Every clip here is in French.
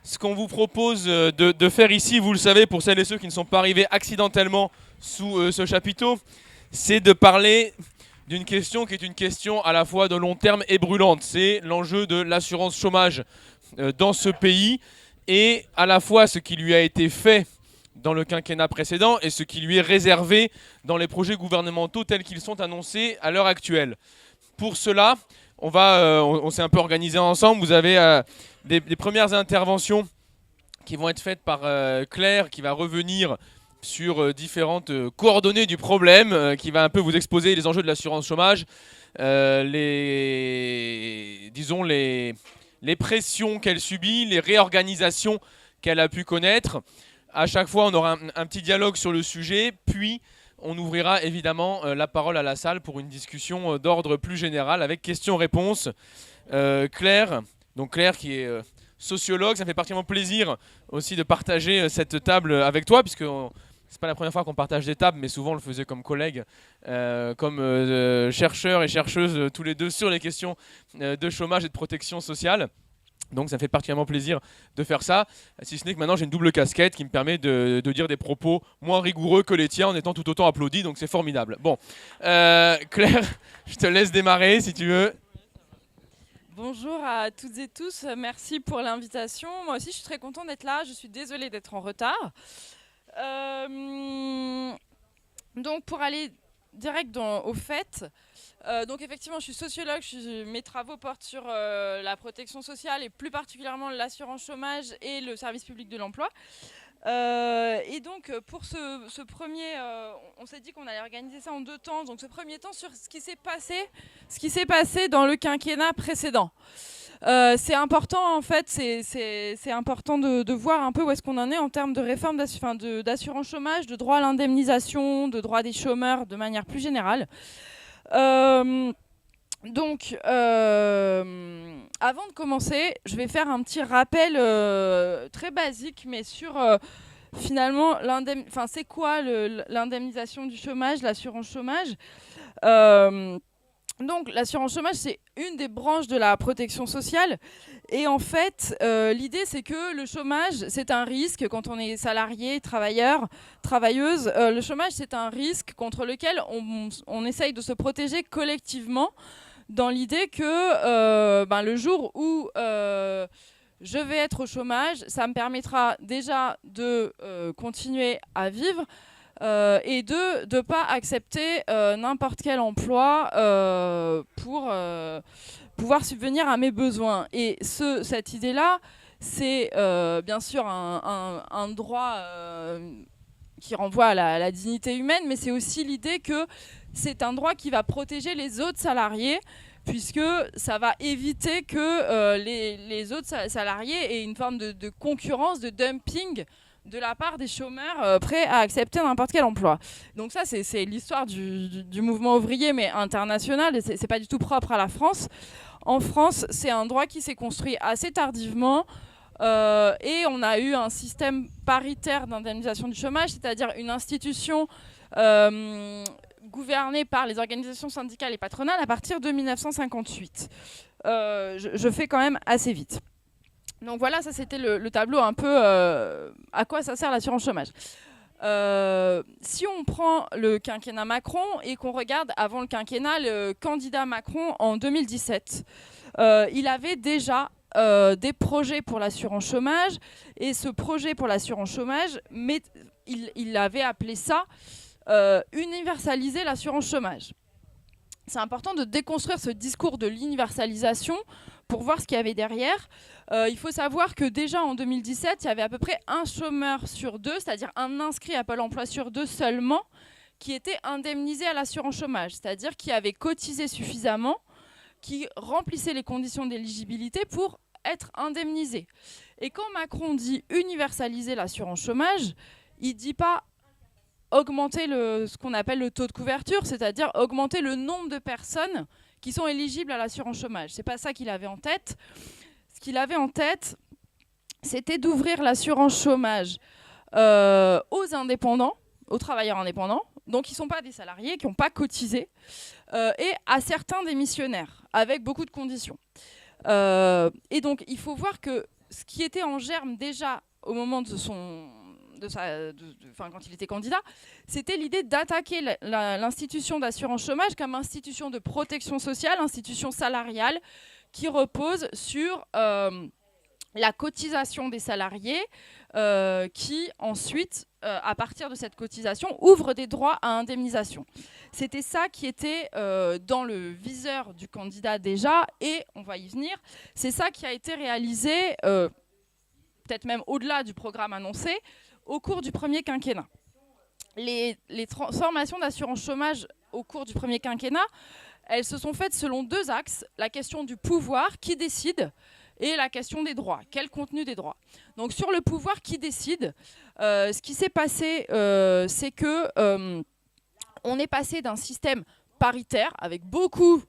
Ce qu'on vous propose de faire ici, vous le savez, pour celles et ceux qui ne sont pas arrivés accidentellement sous ce chapiteau, c'est de parler d'une question qui est une question à la fois de long terme et brûlante. C'est l'enjeu de l'assurance chômage dans ce pays et à la fois ce qui lui a été fait dans le quinquennat précédent et ce qui lui est réservé dans les projets gouvernementaux tels qu'ils sont annoncés à l'heure actuelle. Pour cela, on s'est un peu organisé ensemble. Vous avez des premières interventions qui vont être faites par Claire, qui va revenir sur différentes coordonnées du problème, qui va un peu vous exposer les enjeux de l'assurance chômage, disons les pressions qu'elle subit, les réorganisations qu'elle a pu connaître. À chaque fois, on aura un petit dialogue sur le sujet, puis on ouvrira évidemment la parole à la salle pour une discussion d'ordre plus général avec questions-réponses. Claire qui est sociologue, ça me fait particulièrement plaisir aussi de partager cette table avec toi, puisque c'est pas la première fois qu'on partage des tables, mais souvent on le faisait comme collègues, comme chercheurs et chercheuses tous les deux sur les questions de chômage et de protection sociale. Donc ça me fait particulièrement plaisir de faire ça, si ce n'est que maintenant j'ai une double casquette qui me permet de dire des propos moins rigoureux que les tiens en étant tout autant applaudi, donc c'est formidable. Bon, Claire, je te laisse démarrer si tu veux. Bonjour à toutes et tous, merci pour l'invitation. Moi aussi je suis très contente d'être là, je suis désolée d'être en retard. Donc pour aller direct au fait, donc effectivement je suis sociologue, mes travaux portent sur la protection sociale et plus particulièrement l'assurance chômage et le service public de l'emploi. Et donc pour ce premier, on s'est dit qu'on allait organiser ça en 2 temps. Donc ce premier temps sur ce qui s'est passé dans le quinquennat précédent. C'est important en fait, c'est important de voir un peu où est-ce qu'on en est en termes de réforme d'assurance chômage, de droit à l'indemnisation, de droit des chômeurs de manière plus générale. Donc, avant de commencer, je vais faire un petit rappel très basique, mais sur finalement, c'est quoi l'indemnisation du chômage, l'assurance chômage. Donc, l'assurance chômage, c'est une des branches de la protection sociale. Et en fait, l'idée, c'est que le chômage, c'est un risque quand on est salarié, travailleur, travailleuse. Le chômage, c'est un risque contre lequel on essaye de se protéger collectivement, dans l'idée que le jour où je vais être au chômage, ça me permettra déjà de continuer à vivre et de ne pas accepter n'importe quel emploi pour pouvoir subvenir à mes besoins. Et cette idée-là, c'est bien sûr un droit qui renvoie à la dignité humaine, mais c'est aussi l'idée que c'est un droit qui va protéger les autres salariés, puisque ça va éviter que les autres salariés aient une forme de concurrence, de dumping de la part des chômeurs prêts à accepter n'importe quel emploi. Donc ça, c'est l'histoire du mouvement ouvrier, mais international, et c'est pas du tout propre à la France. En France, c'est un droit qui s'est construit assez tardivement, et on a eu un système paritaire d'indemnisation du chômage, c'est-à-dire une institution gouvernée par les organisations syndicales et patronales à partir de 1958. Je fais quand même assez vite. Donc voilà, ça c'était le tableau un peu à quoi ça sert l'assurance chômage. Si on prend le quinquennat Macron et qu'on regarde avant le quinquennat le candidat Macron en 2017, il avait déjà des projets pour l'assurance chômage, et ce projet pour l'assurance chômage, il avait appelé ça universaliser l'assurance chômage. C'est important de déconstruire ce discours de l'universalisation pour voir ce qu'il y avait derrière. Il faut savoir que déjà en 2017, il y avait à peu près un chômeur sur 2, c'est-à-dire un inscrit à Pôle emploi sur 2 seulement, qui était indemnisé à l'assurance chômage, c'est-à-dire qui avait cotisé suffisamment, qui remplissait les conditions d'éligibilité pour être indemnisé. Et quand Macron dit universaliser l'assurance chômage, il ne dit pas augmenter ce qu'on appelle le taux de couverture, c'est-à-dire augmenter le nombre de personnes qui sont éligibles à l'assurance chômage. Ce n'est pas ça qu'il avait en tête. Ce qu'il avait en tête, c'était d'ouvrir l'assurance chômage aux indépendants, aux travailleurs indépendants, donc qui ne sont pas des salariés, qui n'ont pas cotisé, et à certains démissionnaires, avec beaucoup de conditions. Et donc, il faut voir que ce qui était en germe déjà au moment de quand il était candidat, c'était l'idée d'attaquer l'institution d'assurance chômage comme institution de protection sociale, institution salariale, qui repose sur la cotisation des salariés, qui ensuite, à partir de cette cotisation, ouvre des droits à indemnisation. C'était ça qui était dans le viseur du candidat déjà, et on va y venir. C'est ça qui a été réalisé, peut-être même au-delà du programme annoncé, au cours du premier quinquennat. Les transformations d'assurance chômage au cours du premier quinquennat, elles se sont faites selon 2 axes. La question du pouvoir, qui décide, et la question des droits, quel contenu des droits. Donc sur le pouvoir, qui décide, ce qui s'est passé, c'est que on est passé d'un système paritaire, avec beaucoup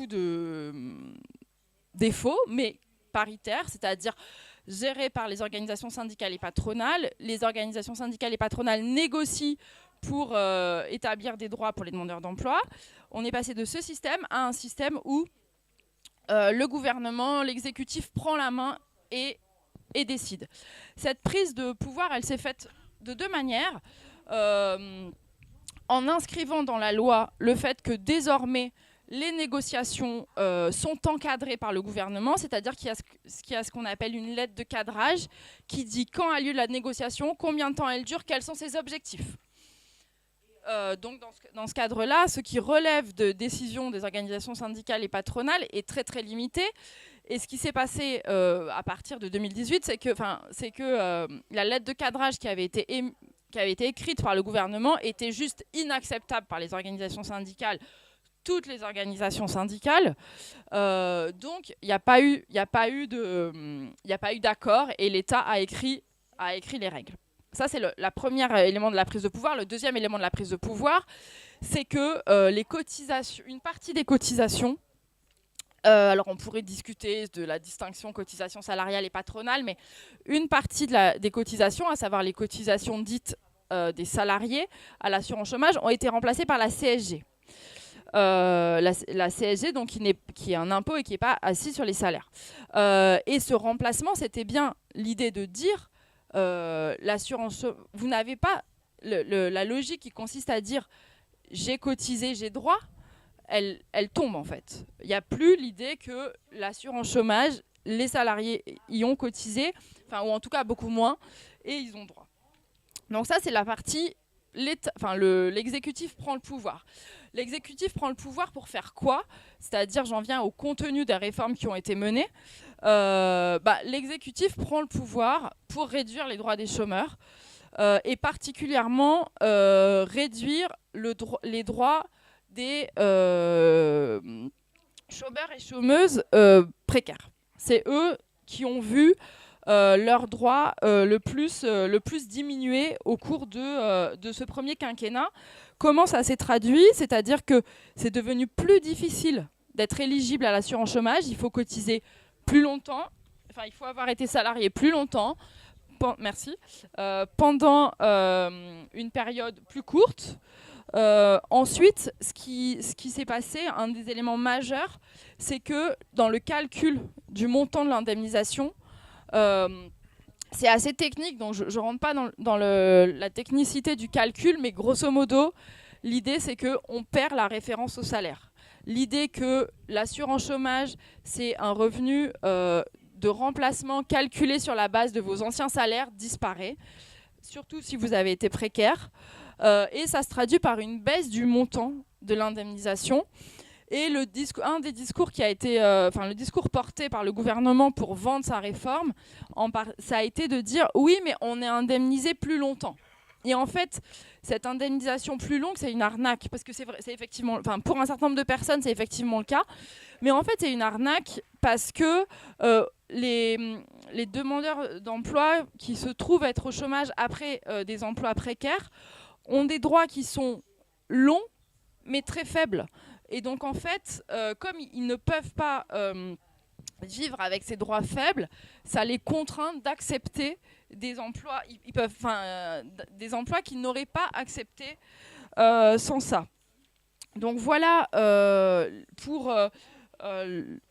de défauts, mais paritaire, c'est-à-dire géré par les organisations syndicales et patronales. Les organisations syndicales et patronales négocient pour établir des droits pour les demandeurs d'emploi. On est passé de ce système à un système où le gouvernement, l'exécutif prend la main et décide. Cette prise de pouvoir, elle s'est faite de 2 manières. En inscrivant dans la loi le fait que désormais les négociations sont encadrées par le gouvernement, c'est-à-dire qu'il y a ce qu'on appelle une lettre de cadrage qui dit quand a lieu la négociation, combien de temps elle dure, quels sont ses objectifs. Donc dans ce cadre-là, ce qui relève de décisions des organisations syndicales et patronales est très très limité. Et ce qui s'est passé à partir de 2018, c'est que la lettre de cadrage qui avait été écrite par le gouvernement était juste inacceptable par les organisations syndicales, toutes les organisations syndicales. Donc il n'y a pas eu d'accord et l'État a écrit les règles. Ça, c'est le premier élément de la prise de pouvoir. Le deuxième élément de la prise de pouvoir, c'est que une partie des cotisations, alors on pourrait discuter de la distinction cotisation salariale et patronale, mais une partie des cotisations, à savoir les cotisations dites des salariés à l'assurance chômage, ont été remplacées par la CSG. La CSG, donc, qui est un impôt et qui n'est pas assis sur les salaires. Et ce remplacement, c'était bien l'idée de dire l'assurance, vous n'avez pas la logique qui consiste à dire j'ai cotisé, j'ai droit, elle tombe en fait. Il n'y a plus l'idée que l'assurance chômage, les salariés y ont cotisé, ou en tout cas beaucoup moins, et ils ont droit. Donc ça, c'est la partie, l'exécutif prend le pouvoir. L'exécutif prend le pouvoir pour faire quoi ? C'est-à-dire, j'en viens au contenu des réformes qui ont été menées. L'exécutif prend le pouvoir pour réduire les droits des chômeurs et particulièrement réduire les droits des chômeurs et chômeuses précaires. C'est eux qui ont vu leurs droits le plus diminuer au cours de ce premier quinquennat. Comment ça s'est traduit ? C'est-à-dire que c'est devenu plus difficile d'être éligible à l'assurance chômage. Il faut cotiser plus longtemps. Il faut avoir été salarié plus longtemps. Pendant une période plus courte. Ensuite, ce qui s'est passé, un des éléments majeurs, c'est que dans le calcul du montant de l'indemnisation, c'est assez technique, donc je ne rentre pas dans la technicité du calcul, mais grosso modo, l'idée c'est qu'on perd la référence au salaire. L'idée que l'assurance chômage, c'est un revenu de remplacement calculé sur la base de vos anciens salaires disparaît, surtout si vous avez été précaire, et ça se traduit par une baisse du montant de l'indemnisation. Et un des discours qui a été, le discours porté par le gouvernement pour vendre sa réforme, ça a été de dire oui, mais on est indemnisé plus longtemps. Et en fait, cette indemnisation plus longue, c'est une arnaque, parce que c'est effectivement, pour un certain nombre de personnes, c'est effectivement le cas. Mais en fait, c'est une arnaque parce que les demandeurs d'emploi qui se trouvent être au chômage après des emplois précaires ont des droits qui sont longs, mais très faibles. Et donc, en fait, comme ils ne peuvent pas vivre avec ces droits faibles, ça les contraint d'accepter des emplois, des emplois qu'ils n'auraient pas acceptés sans ça. Donc voilà pour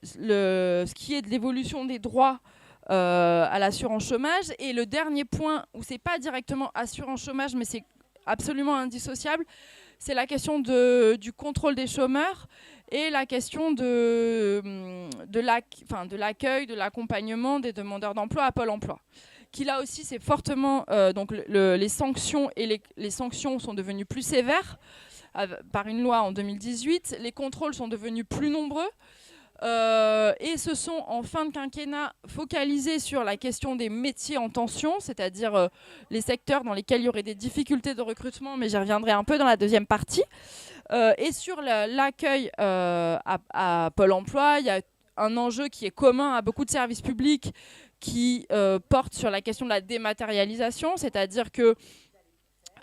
ce qui est de l'évolution des droits à l'assurance chômage. Et le dernier point, où c'est pas directement assurance chômage, mais c'est absolument indissociable, c'est la question du contrôle des chômeurs et la question de l'accueil, de l'accompagnement des demandeurs d'emploi à Pôle emploi. Qui là aussi, c'est fortement... donc les sanctions et les sanctions sont devenues plus sévères par une loi en 2018. Les contrôles sont devenus plus nombreux. Et se sont en fin de quinquennat focalisés sur la question des métiers en tension, c'est-à-dire les secteurs dans lesquels il y aurait des difficultés de recrutement, mais j'y reviendrai un peu dans la deuxième partie. Et sur l'accueil à Pôle emploi, il y a un enjeu qui est commun à beaucoup de services publics qui porte sur la question de la dématérialisation, c'est-à-dire que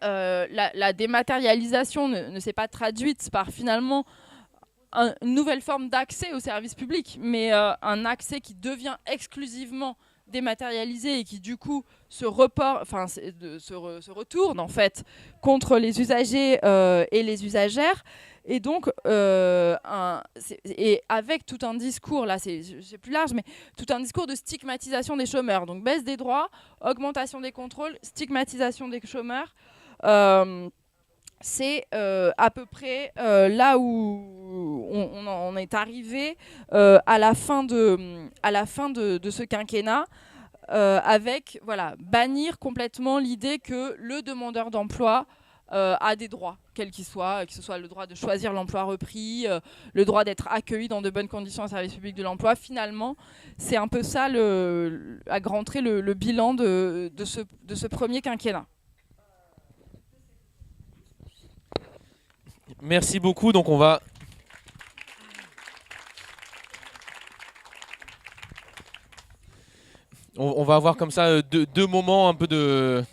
la dématérialisation ne s'est pas traduite par finalement une nouvelle forme d'accès aux services publics, mais un accès qui devient exclusivement dématérialisé et qui du coup se retourne en fait contre les usagers et les usagères. Et donc, et avec tout un discours, là c'est plus large, mais tout un discours de stigmatisation des chômeurs. Donc baisse des droits, augmentation des contrôles, stigmatisation des chômeurs. C'est à peu près là où on est arrivé à la fin de ce quinquennat, avec bannir complètement l'idée que le demandeur d'emploi a des droits, quels qu'ils soient, que ce soit le droit de choisir l'emploi repris, le droit d'être accueilli dans de bonnes conditions au service public de l'emploi. Finalement, c'est un peu ça, à grands traits, le bilan de ce premier quinquennat. Merci beaucoup. Donc on va avoir comme ça deux moments un peu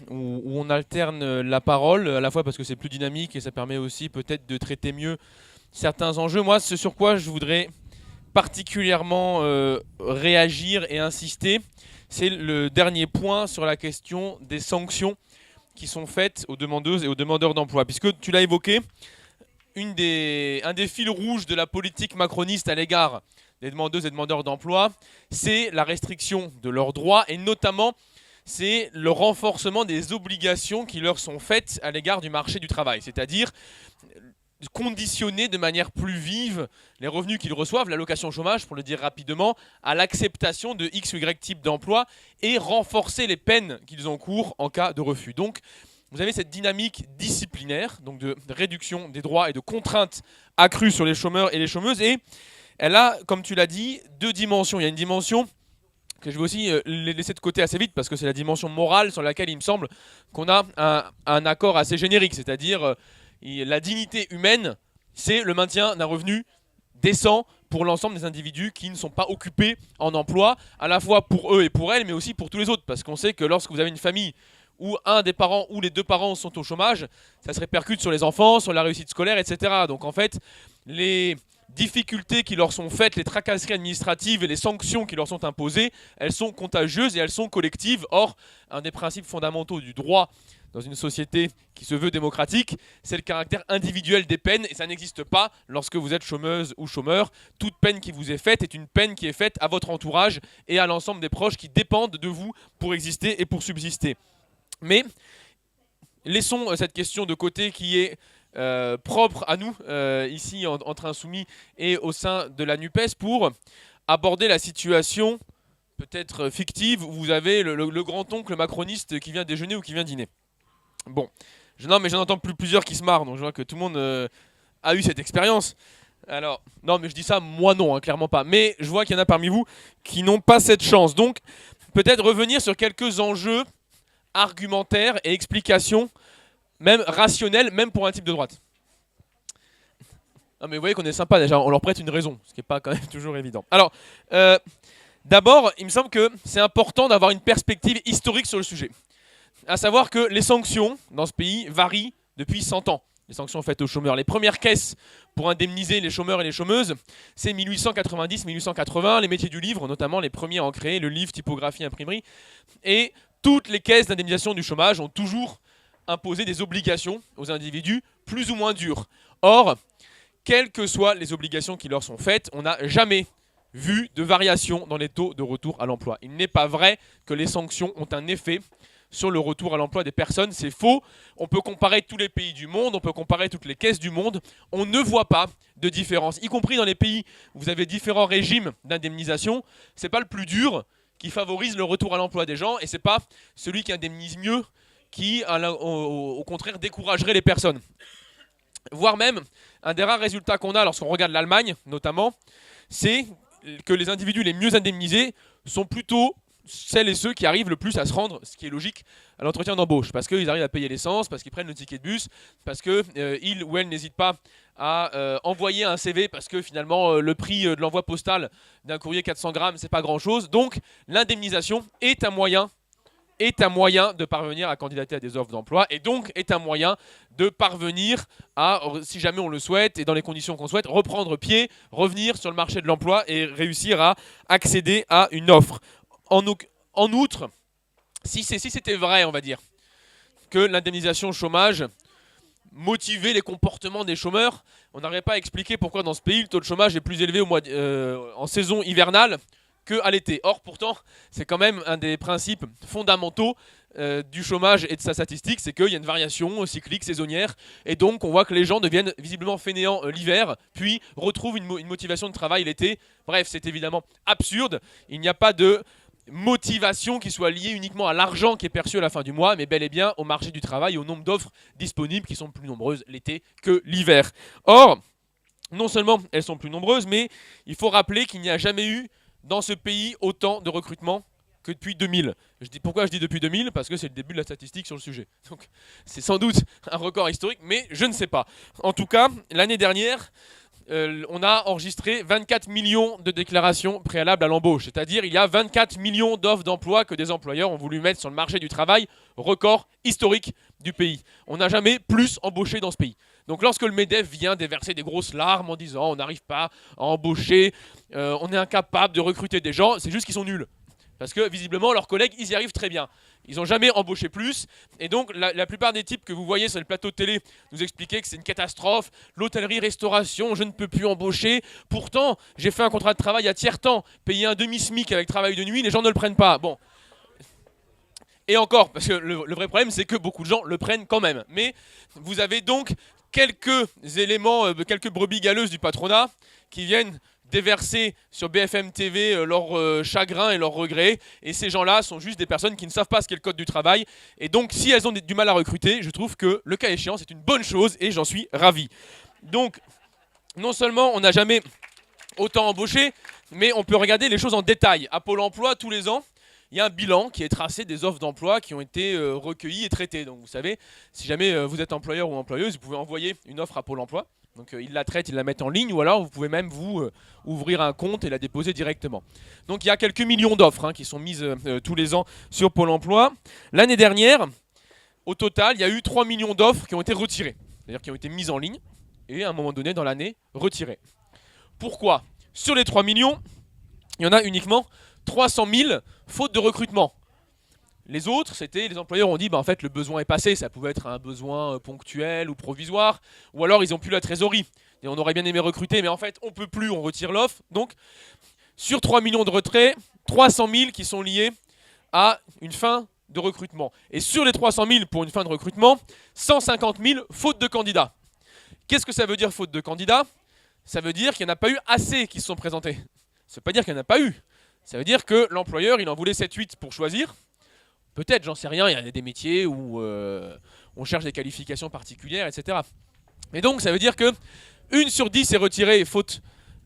où on alterne la parole, à la fois parce que c'est plus dynamique et ça permet aussi peut-être de traiter mieux certains enjeux. Moi, ce sur quoi je voudrais particulièrement réagir et insister, c'est le dernier point sur la question des sanctions qui sont faites aux demandeuses et aux demandeurs d'emploi. Puisque tu l'as évoqué, un des fils rouges de la politique macroniste à l'égard des demandeuses et demandeurs d'emploi, c'est la restriction de leurs droits et notamment c'est le renforcement des obligations qui leur sont faites à l'égard du marché du travail, c'est-à-dire conditionner de manière plus vive les revenus qu'ils reçoivent, l'allocation chômage pour le dire rapidement, à l'acceptation de X ou Y type d'emploi et renforcer les peines qu'ils encourent en cas de refus. Donc vous avez cette dynamique disciplinaire, donc de réduction des droits et de contraintes accrues sur les chômeurs et les chômeuses. Et elle a, comme tu l'as dit, deux dimensions. Il y a une dimension que je vais aussi laisser de côté assez vite, parce que c'est la dimension morale sur laquelle il me semble qu'on a un accord assez générique. C'est-à-dire la dignité humaine, c'est le maintien d'un revenu décent pour l'ensemble des individus qui ne sont pas occupés en emploi, à la fois pour eux et pour elles, mais aussi pour tous les autres. Parce qu'on sait que lorsque vous avez une famille où un des parents ou les deux parents sont au chômage, ça se répercute sur les enfants, sur la réussite scolaire, etc. Donc en fait, les difficultés qui leur sont faites, les tracasseries administratives et les sanctions qui leur sont imposées, elles sont contagieuses et elles sont collectives. Or, un des principes fondamentaux du droit dans une société qui se veut démocratique, c'est le caractère individuel des peines, et ça n'existe pas lorsque vous êtes chômeuse ou chômeur. Toute peine qui vous est faite est une peine qui est faite à votre entourage et à l'ensemble des proches qui dépendent de vous pour exister et pour subsister. Mais laissons cette question de côté qui est propre à nous, ici entre Insoumis et au sein de la NUPES, pour aborder la situation peut-être fictive où vous avez le grand-oncle macroniste qui vient déjeuner ou qui vient dîner. Bon, non mais j'en entends plusieurs qui se marrent, donc je vois que tout le monde a eu cette expérience. Alors, non mais je dis ça, moi non, clairement pas. Mais je vois qu'il y en a parmi vous qui n'ont pas cette chance. Donc, peut-être revenir sur quelques enjeux argumentaires et explications, même rationnelles, même pour un type de droite. Non mais vous voyez qu'on est sympa déjà, on leur prête une raison, ce qui n'est pas quand même toujours évident. Alors, d'abord, il me semble que c'est important d'avoir une perspective historique sur le sujet. À savoir que les sanctions dans ce pays varient depuis 100 ans. Les sanctions faites aux chômeurs. Les premières caisses pour indemniser les chômeurs et les chômeuses, c'est 1890-1880, les métiers du livre, notamment les premiers à en créer, le livre, typographie, imprimerie. Et toutes les caisses d'indemnisation du chômage ont toujours imposé des obligations aux individus plus ou moins dures. Or, quelles que soient les obligations qui leur sont faites, on n'a jamais vu de variation dans les taux de retour à l'emploi. Il n'est pas vrai que les sanctions ont un effet sur le retour à l'emploi des personnes. C'est faux. On peut comparer tous les pays du monde, on peut comparer toutes les caisses du monde. On ne voit pas de différence, y compris dans les pays où vous avez différents régimes d'indemnisation. Ce n'est pas le plus dur qui favorise le retour à l'emploi des gens et ce n'est pas celui qui indemnise mieux qui, au contraire, découragerait les personnes. Voire même, un des rares résultats qu'on a lorsqu'on regarde l'Allemagne, notamment, c'est que les individus les mieux indemnisés sont plutôt celles et ceux qui arrivent le plus à se rendre, ce qui est logique, à l'entretien d'embauche. Parce qu'ils arrivent à payer l'essence, parce qu'ils prennent le ticket de bus, parce qu'ils ou elles n'hésitent pas à envoyer un CV, parce que finalement, le prix de l'envoi postal d'un courrier 400 grammes, c'est pas grand-chose. Donc, l'indemnisation est un moyen de parvenir à candidater à des offres d'emploi et donc est un moyen de parvenir à, si jamais on le souhaite et dans les conditions qu'on souhaite, reprendre pied, revenir sur le marché de l'emploi et réussir à accéder à une offre. En outre, si c'était vrai, on va dire, que l'indemnisation chômage motivait les comportements des chômeurs, on n'arrive pas à expliquer pourquoi dans ce pays le taux de chômage est plus élevé en saison hivernale qu'à l'été. Or, pourtant, c'est quand même un des principes fondamentaux du chômage et de sa statistique, c'est qu'il y a une variation cyclique, saisonnière, et donc on voit que les gens deviennent visiblement fainéants l'hiver, puis retrouvent une motivation de travail l'été. Bref, c'est évidemment absurde. Il n'y a pas de motivation qui soit liée uniquement à l'argent qui est perçu à la fin du mois, mais bel et bien au marché du travail et au nombre d'offres disponibles qui sont plus nombreuses l'été que l'hiver. Or, non seulement elles sont plus nombreuses, mais il faut rappeler qu'il n'y a jamais eu dans ce pays autant de recrutement que depuis 2000. Pourquoi je dis depuis 2000 ? Parce que c'est le début de la statistique sur le sujet. Donc c'est sans doute un record historique, mais je ne sais pas. En tout cas, l'année dernière, on a enregistré 24 millions de déclarations préalables à l'embauche. C'est-à-dire il y a 24 millions d'offres d'emploi que des employeurs ont voulu mettre sur le marché du travail, record historique du pays. On n'a jamais plus embauché dans ce pays. Donc lorsque le MEDEF vient déverser des grosses larmes en disant on n'arrive pas à embaucher, on est incapable de recruter des gens, c'est juste qu'ils sont nuls. Parce que visiblement leurs collègues, ils y arrivent très bien. Ils n'ont jamais embauché plus. Et donc la plupart des types que vous voyez sur le plateau de télé nous expliquaient que c'est une catastrophe. L'hôtellerie-restauration, je ne peux plus embaucher. Pourtant, j'ai fait un contrat de travail à tiers-temps, payé un demi-SMIC avec travail de nuit, les gens ne le prennent pas. Bon. Et encore, parce que le vrai problème, c'est que beaucoup de gens le prennent quand même. Mais vous avez donc quelques éléments, quelques brebis galeuses du patronat qui viennent déverser sur BFM TV leur chagrin et leur regret. Et ces gens-là sont juste des personnes qui ne savent pas ce qu'est le code du travail. Et donc, si elles ont du mal à recruter, je trouve que le cas échéant, c'est une bonne chose et j'en suis ravi. Donc, non seulement on n'a jamais autant embauché, mais on peut regarder les choses en détail. À Pôle emploi, tous les ans, il y a un bilan qui est tracé des offres d'emploi qui ont été recueillies et traitées. Donc vous savez, si jamais vous êtes employeur ou employeuse, vous pouvez envoyer une offre à Pôle emploi. Donc ils la traitent, ils la mettent en ligne, ou alors vous pouvez même vous ouvrir un compte et la déposer directement. Donc il y a quelques millions d'offres qui sont mises tous les ans sur Pôle emploi. L'année dernière, au total, il y a eu 3 millions d'offres qui ont été retirées. C'est-à-dire qui ont été mises en ligne et à un moment donné dans l'année, retirées. Pourquoi ? Sur les 3 millions, il y en a uniquement 300 000 faute de recrutement. Les autres, c'était les employeurs ont dit en fait le besoin est passé, ça pouvait être un besoin ponctuel ou provisoire, ou alors ils n'ont plus la trésorerie. Et on aurait bien aimé recruter, mais en fait on ne peut plus, on retire l'offre. Donc sur 3 millions de retraits, 300 000 qui sont liés à une fin de recrutement. Et sur les 300 000 pour une fin de recrutement, 150 000 faute de candidats. Qu'est-ce que ça veut dire faute de candidats ? Ça veut dire qu'il n'y en a pas eu assez qui se sont présentés. Ça ne veut pas dire qu'il n'y en a pas eu. Ça veut dire que l'employeur, il en voulait 7-8 pour choisir. Peut-être, j'en sais rien, il y a des métiers où on cherche des qualifications particulières, etc. Mais donc, ça veut dire que 1 sur 10 est retirée faute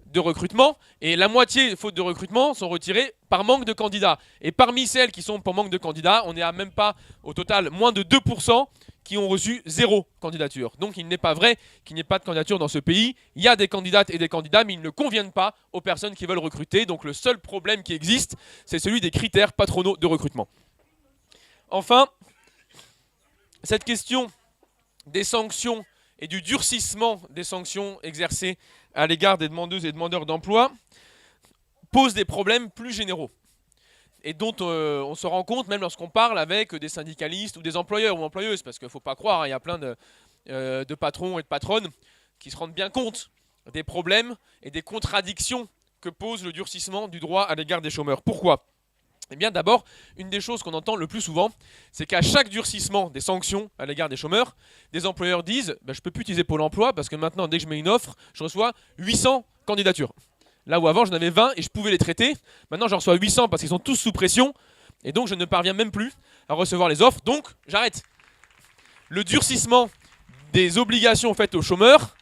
de recrutement, et la moitié faute de recrutement sont retirées par manque de candidats. Et parmi celles qui sont pour manque de candidats, on est à même pas, au total, moins de 2% qui ont reçu 0 candidature. Donc il n'est pas vrai qu'il n'y ait pas de candidature dans ce pays. Il y a des candidates et des candidats, mais ils ne conviennent pas aux personnes qui veulent recruter. Donc le seul problème qui existe, c'est celui des critères patronaux de recrutement. Enfin, cette question des sanctions et du durcissement des sanctions exercées à l'égard des demandeuses et demandeurs d'emploi pose des problèmes plus généraux et dont on se rend compte même lorsqu'on parle avec des syndicalistes ou des employeurs ou employeuses, parce qu'il ne faut pas croire, il y a plein de patrons et de patronnes qui se rendent bien compte des problèmes et des contradictions que pose le durcissement du droit à l'égard des chômeurs. Pourquoi ? Eh bien d'abord, une des choses qu'on entend le plus souvent, c'est qu'à chaque durcissement des sanctions à l'égard des chômeurs, des employeurs disent je ne peux plus utiliser Pôle emploi parce que maintenant, dès que je mets une offre, je reçois 800 candidatures. Là où avant, j'en avais 20 et je pouvais les traiter. Maintenant, j'en reçois 800 parce qu'ils sont tous sous pression. Et donc, je ne parviens même plus à recevoir les offres. Donc, j'arrête. Le durcissement des obligations faites aux chômeurs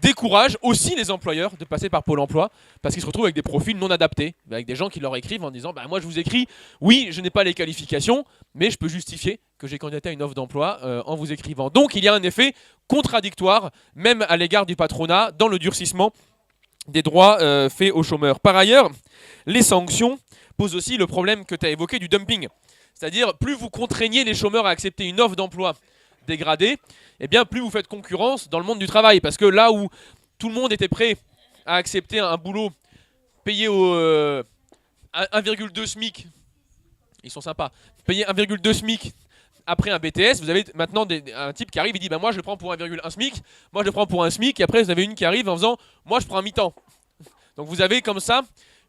décourage aussi les employeurs de passer par Pôle emploi parce qu'ils se retrouvent avec des profils non adaptés, avec des gens qui leur écrivent en disant moi je vous écris, oui je n'ai pas les qualifications mais je peux justifier que j'ai candidaté à une offre d'emploi en vous écrivant. Donc il y a un effet contradictoire même à l'égard du patronat dans le durcissement des droits faits aux chômeurs. Par ailleurs, les sanctions posent aussi le problème que tu as évoqué du dumping. C'est-à-dire plus vous contraignez les chômeurs à accepter une offre d'emploi dégradé, eh bien plus vous faites concurrence dans le monde du travail. Parce que là où tout le monde était prêt à accepter un boulot payé au 1,2 SMIC, ils sont sympas, payer 1,2 SMIC après un BTS, vous avez maintenant un type qui arrive et dit moi je le prends pour 1,1 SMIC, moi je le prends pour un SMIC, et après vous avez une qui arrive en faisant moi je prends un mi-temps. Donc vous avez comme ça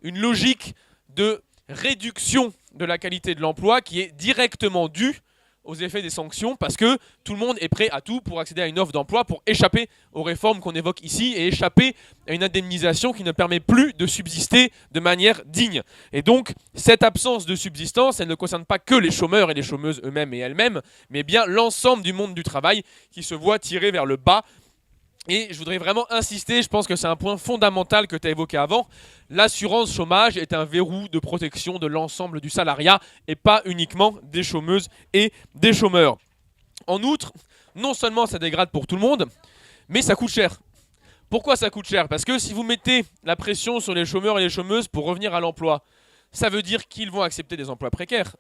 une logique de réduction de la qualité de l'emploi qui est directement due aux effets des sanctions parce que tout le monde est prêt à tout pour accéder à une offre d'emploi, pour échapper aux réformes qu'on évoque ici et échapper à une indemnisation qui ne permet plus de subsister de manière digne. Et donc, cette absence de subsistance, elle ne concerne pas que les chômeurs et les chômeuses eux-mêmes et elles-mêmes, mais bien l'ensemble du monde du travail qui se voit tiré vers le bas. Et je voudrais vraiment insister, je pense que c'est un point fondamental que tu as évoqué avant. L'assurance chômage est un verrou de protection de l'ensemble du salariat et pas uniquement des chômeuses et des chômeurs. En outre, non seulement ça dégrade pour tout le monde, mais ça coûte cher. Pourquoi ça coûte cher ? Parce que si vous mettez la pression sur les chômeurs et les chômeuses pour revenir à l'emploi, ça veut dire qu'ils vont accepter des emplois précaires.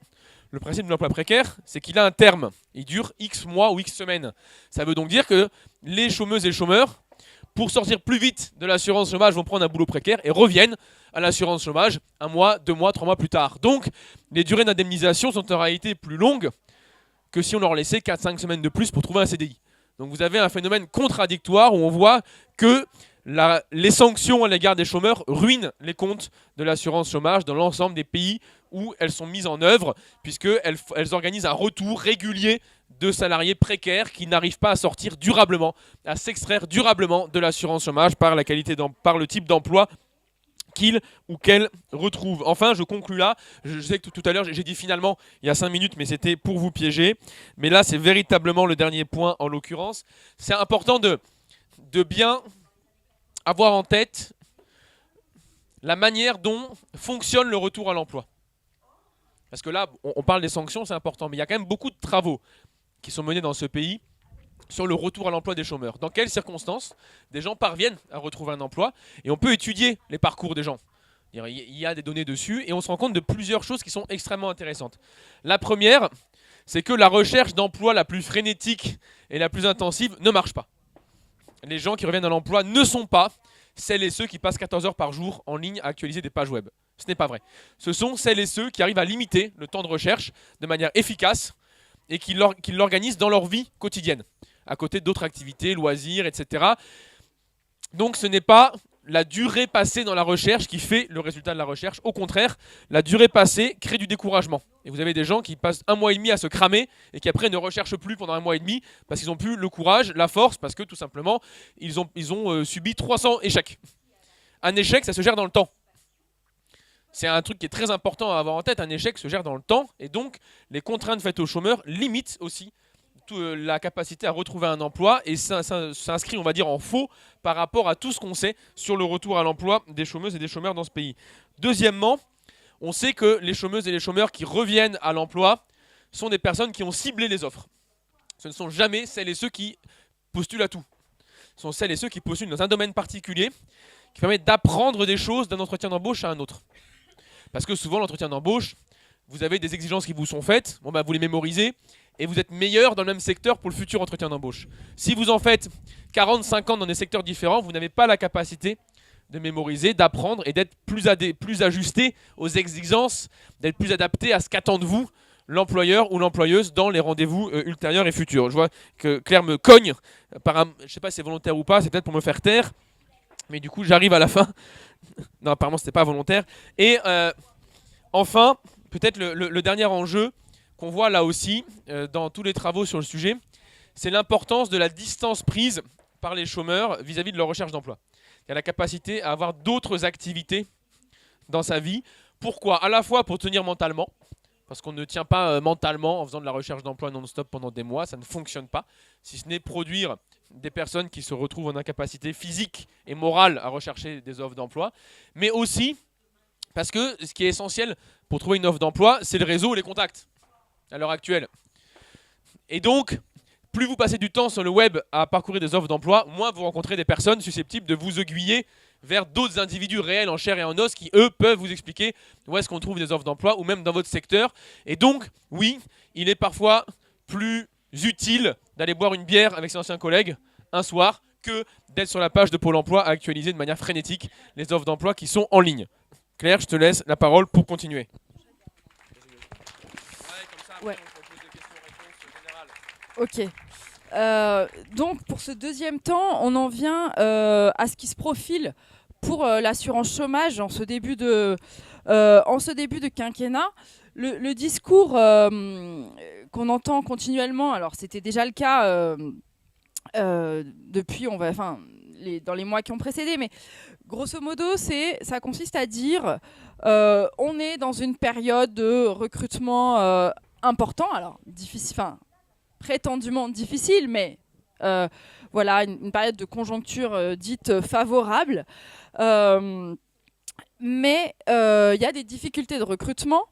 Le principe de l'emploi précaire, c'est qu'il a un terme. Il dure X mois ou X semaines. Ça veut donc dire que les chômeuses et les chômeurs, pour sortir plus vite de l'assurance chômage, vont prendre un boulot précaire et reviennent à l'assurance chômage 1 mois, 2 mois, 3 mois plus tard. Donc, les durées d'indemnisation sont en réalité plus longues que si on leur laissait 4-5 semaines de plus pour trouver un CDI. Donc vous avez un phénomène contradictoire où on voit que les sanctions à l'égard des chômeurs ruinent les comptes de l'assurance chômage dans l'ensemble des pays où elles sont mises en œuvre, puisqu'elles organisent un retour régulier de salariés précaires qui n'arrivent pas à sortir durablement, à s'extraire durablement de l'assurance chômage par le type d'emploi qu'ils ou qu'elles retrouvent. Enfin, je conclus là. Je sais que tout à l'heure, j'ai dit finalement il y a 5 minutes, mais c'était pour vous piéger. Mais là, c'est véritablement le dernier point en l'occurrence. C'est important de bien avoir en tête la manière dont fonctionne le retour à l'emploi. Parce que là, on parle des sanctions, c'est important, mais il y a quand même beaucoup de travaux qui sont menés dans ce pays sur le retour à l'emploi des chômeurs. Dans quelles circonstances des gens parviennent à retrouver un emploi ? Et on peut étudier les parcours des gens. Il y a des données dessus et on se rend compte de plusieurs choses qui sont extrêmement intéressantes. La première, c'est que la recherche d'emploi la plus frénétique et la plus intensive ne marche pas. Les gens qui reviennent à l'emploi ne sont pas celles et ceux qui passent 14 heures par jour en ligne à actualiser des pages web. Ce n'est pas vrai. Ce sont celles et ceux qui arrivent à limiter le temps de recherche de manière efficace et qui l'organisent dans leur vie quotidienne, à côté d'autres activités, loisirs, etc. Donc ce n'est pas la durée passée dans la recherche qui fait le résultat de la recherche. Au contraire, la durée passée crée du découragement. Et vous avez des gens qui passent 1 mois et demi à se cramer et qui après ne recherchent plus pendant 1 mois et demi parce qu'ils n'ont plus le courage, la force, parce que tout simplement, ils ont subi 300 échecs. Un échec, ça se gère dans le temps. C'est un truc qui est très important à avoir en tête. Un échec se gère dans le temps. Et donc, les contraintes faites aux chômeurs limitent aussi la capacité à retrouver un emploi et ça s'inscrit, on va dire, en faux par rapport à tout ce qu'on sait sur le retour à l'emploi des chômeuses et des chômeurs dans ce pays. Deuxièmement, on sait que les chômeuses et les chômeurs qui reviennent à l'emploi sont des personnes qui ont ciblé les offres. Ce ne sont jamais celles et ceux qui postulent à tout. Ce sont celles et ceux qui postulent dans un domaine particulier qui permet d'apprendre des choses d'un entretien d'embauche à un autre. Parce que souvent, l'entretien d'embauche, vous avez des exigences qui vous sont faites, vous les mémorisez, et vous êtes meilleur dans le même secteur pour le futur entretien d'embauche. Si vous en faites 40, 50 dans des secteurs différents, vous n'avez pas la capacité de mémoriser, d'apprendre et d'être plus ajusté aux exigences, d'être plus adapté à ce qu'attend de vous l'employeur ou l'employeuse dans les rendez-vous ultérieurs et futurs. Je vois que Claire me cogne, je ne sais pas si c'est volontaire ou pas, c'est peut-être pour me faire taire, Mais du coup, j'arrive à la fin. Non, apparemment, c'était pas volontaire. Et enfin, peut-être le dernier enjeu qu'on voit là aussi dans tous les travaux sur le sujet, c'est l'importance de la distance prise par les chômeurs vis-à-vis de leur recherche d'emploi. Il y a la capacité à avoir d'autres activités dans sa vie. Pourquoi ? À la fois pour tenir mentalement, parce qu'on ne tient pas mentalement en faisant de la recherche d'emploi non-stop pendant des mois, ça ne fonctionne pas, si ce n'est produire des personnes qui se retrouvent en incapacité physique et morale à rechercher des offres d'emploi, mais aussi parce que ce qui est essentiel pour trouver une offre d'emploi, c'est le réseau et les contacts à l'heure actuelle. Et donc, plus vous passez du temps sur le web à parcourir des offres d'emploi, moins vous rencontrez des personnes susceptibles de vous aiguiller vers d'autres individus réels en chair et en os qui, eux, peuvent vous expliquer où est-ce qu'on trouve des offres d'emploi ou même dans votre secteur. Et donc, oui, il est parfois plus utile d'aller boire une bière avec ses anciens collègues un soir que d'être sur la page de Pôle emploi à actualiser de manière frénétique les offres d'emploi qui sont en ligne. Claire, je te laisse la parole pour continuer. Ouais. Ok. Donc pour ce deuxième temps, on en vient à ce qui se profile pour l'assurance chômage en ce début de quinquennat. Le discours qu'on entend continuellement, alors c'était déjà le cas depuis, dans les mois qui ont précédé, mais grosso modo, ça consiste à dire on est dans une période de recrutement important, alors difficile, prétendument difficile, mais voilà, une période de conjoncture dite favorable. Mais il y a des difficultés de recrutement.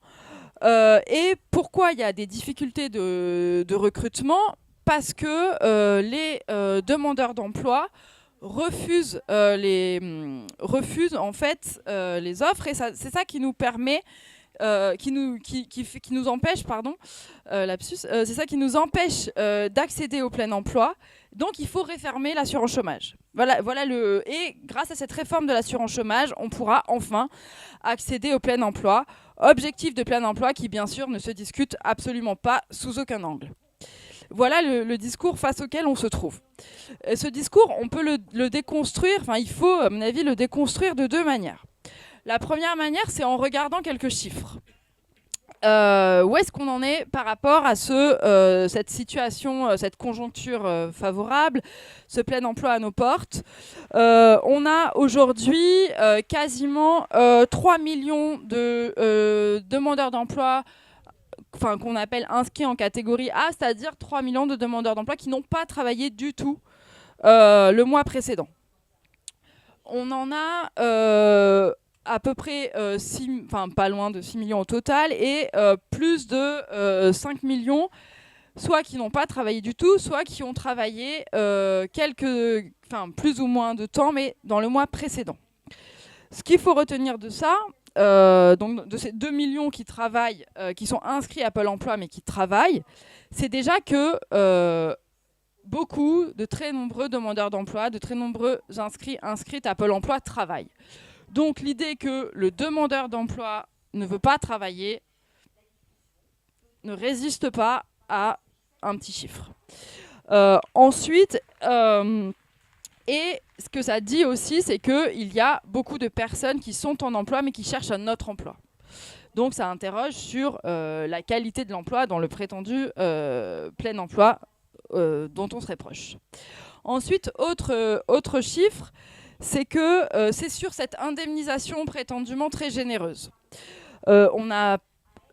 Et pourquoi il y a des difficultés de recrutement ? Parce que les demandeurs d'emploi refusent en fait les offres, et c'est ça qui nous permet qui nous empêche, c'est ça qui nous empêche d'accéder au plein emploi. Donc il faut réformer l'assurance chômage. Et grâce à cette réforme de l'assurance chômage, on pourra enfin accéder au plein emploi. Objectif de plein emploi qui, bien sûr, ne se discute absolument pas sous aucun angle. Voilà le discours face auquel on se trouve. Et ce discours, on peut le déconstruire, il faut, à mon avis, le déconstruire de deux manières. La première manière, c'est en regardant quelques chiffres. Où est-ce qu'on en est par rapport à cette situation, cette conjoncture favorable, ce plein emploi à nos portes ? On a aujourd'hui quasiment 3 millions de demandeurs d'emploi, qu'on appelle inscrits en catégorie A, c'est-à-dire 3 millions de demandeurs d'emploi qui n'ont pas travaillé du tout le mois précédent. On en a à peu près pas loin de 6 millions au total, et plus de 5 millions, soit qui n'ont pas travaillé du tout, soit qui ont travaillé plus ou moins de temps, mais dans le mois précédent. Ce qu'il faut retenir de ça, donc de ces 2 millions qui travaillent, qui sont inscrits à Pôle emploi mais qui travaillent, c'est déjà que de très nombreux demandeurs d'emploi, de très nombreux inscrits à Pôle emploi travaillent. Donc l'idée que le demandeur d'emploi ne veut pas travailler ne résiste pas à un petit chiffre. Ensuite, et ce que ça dit aussi, c'est qu'il y a beaucoup de personnes qui sont en emploi mais qui cherchent un autre emploi. Donc ça interroge sur la qualité de l'emploi dans le prétendu plein emploi dont on serait proche. Ensuite, autre chiffre, c'est que c'est sur cette indemnisation prétendument très généreuse.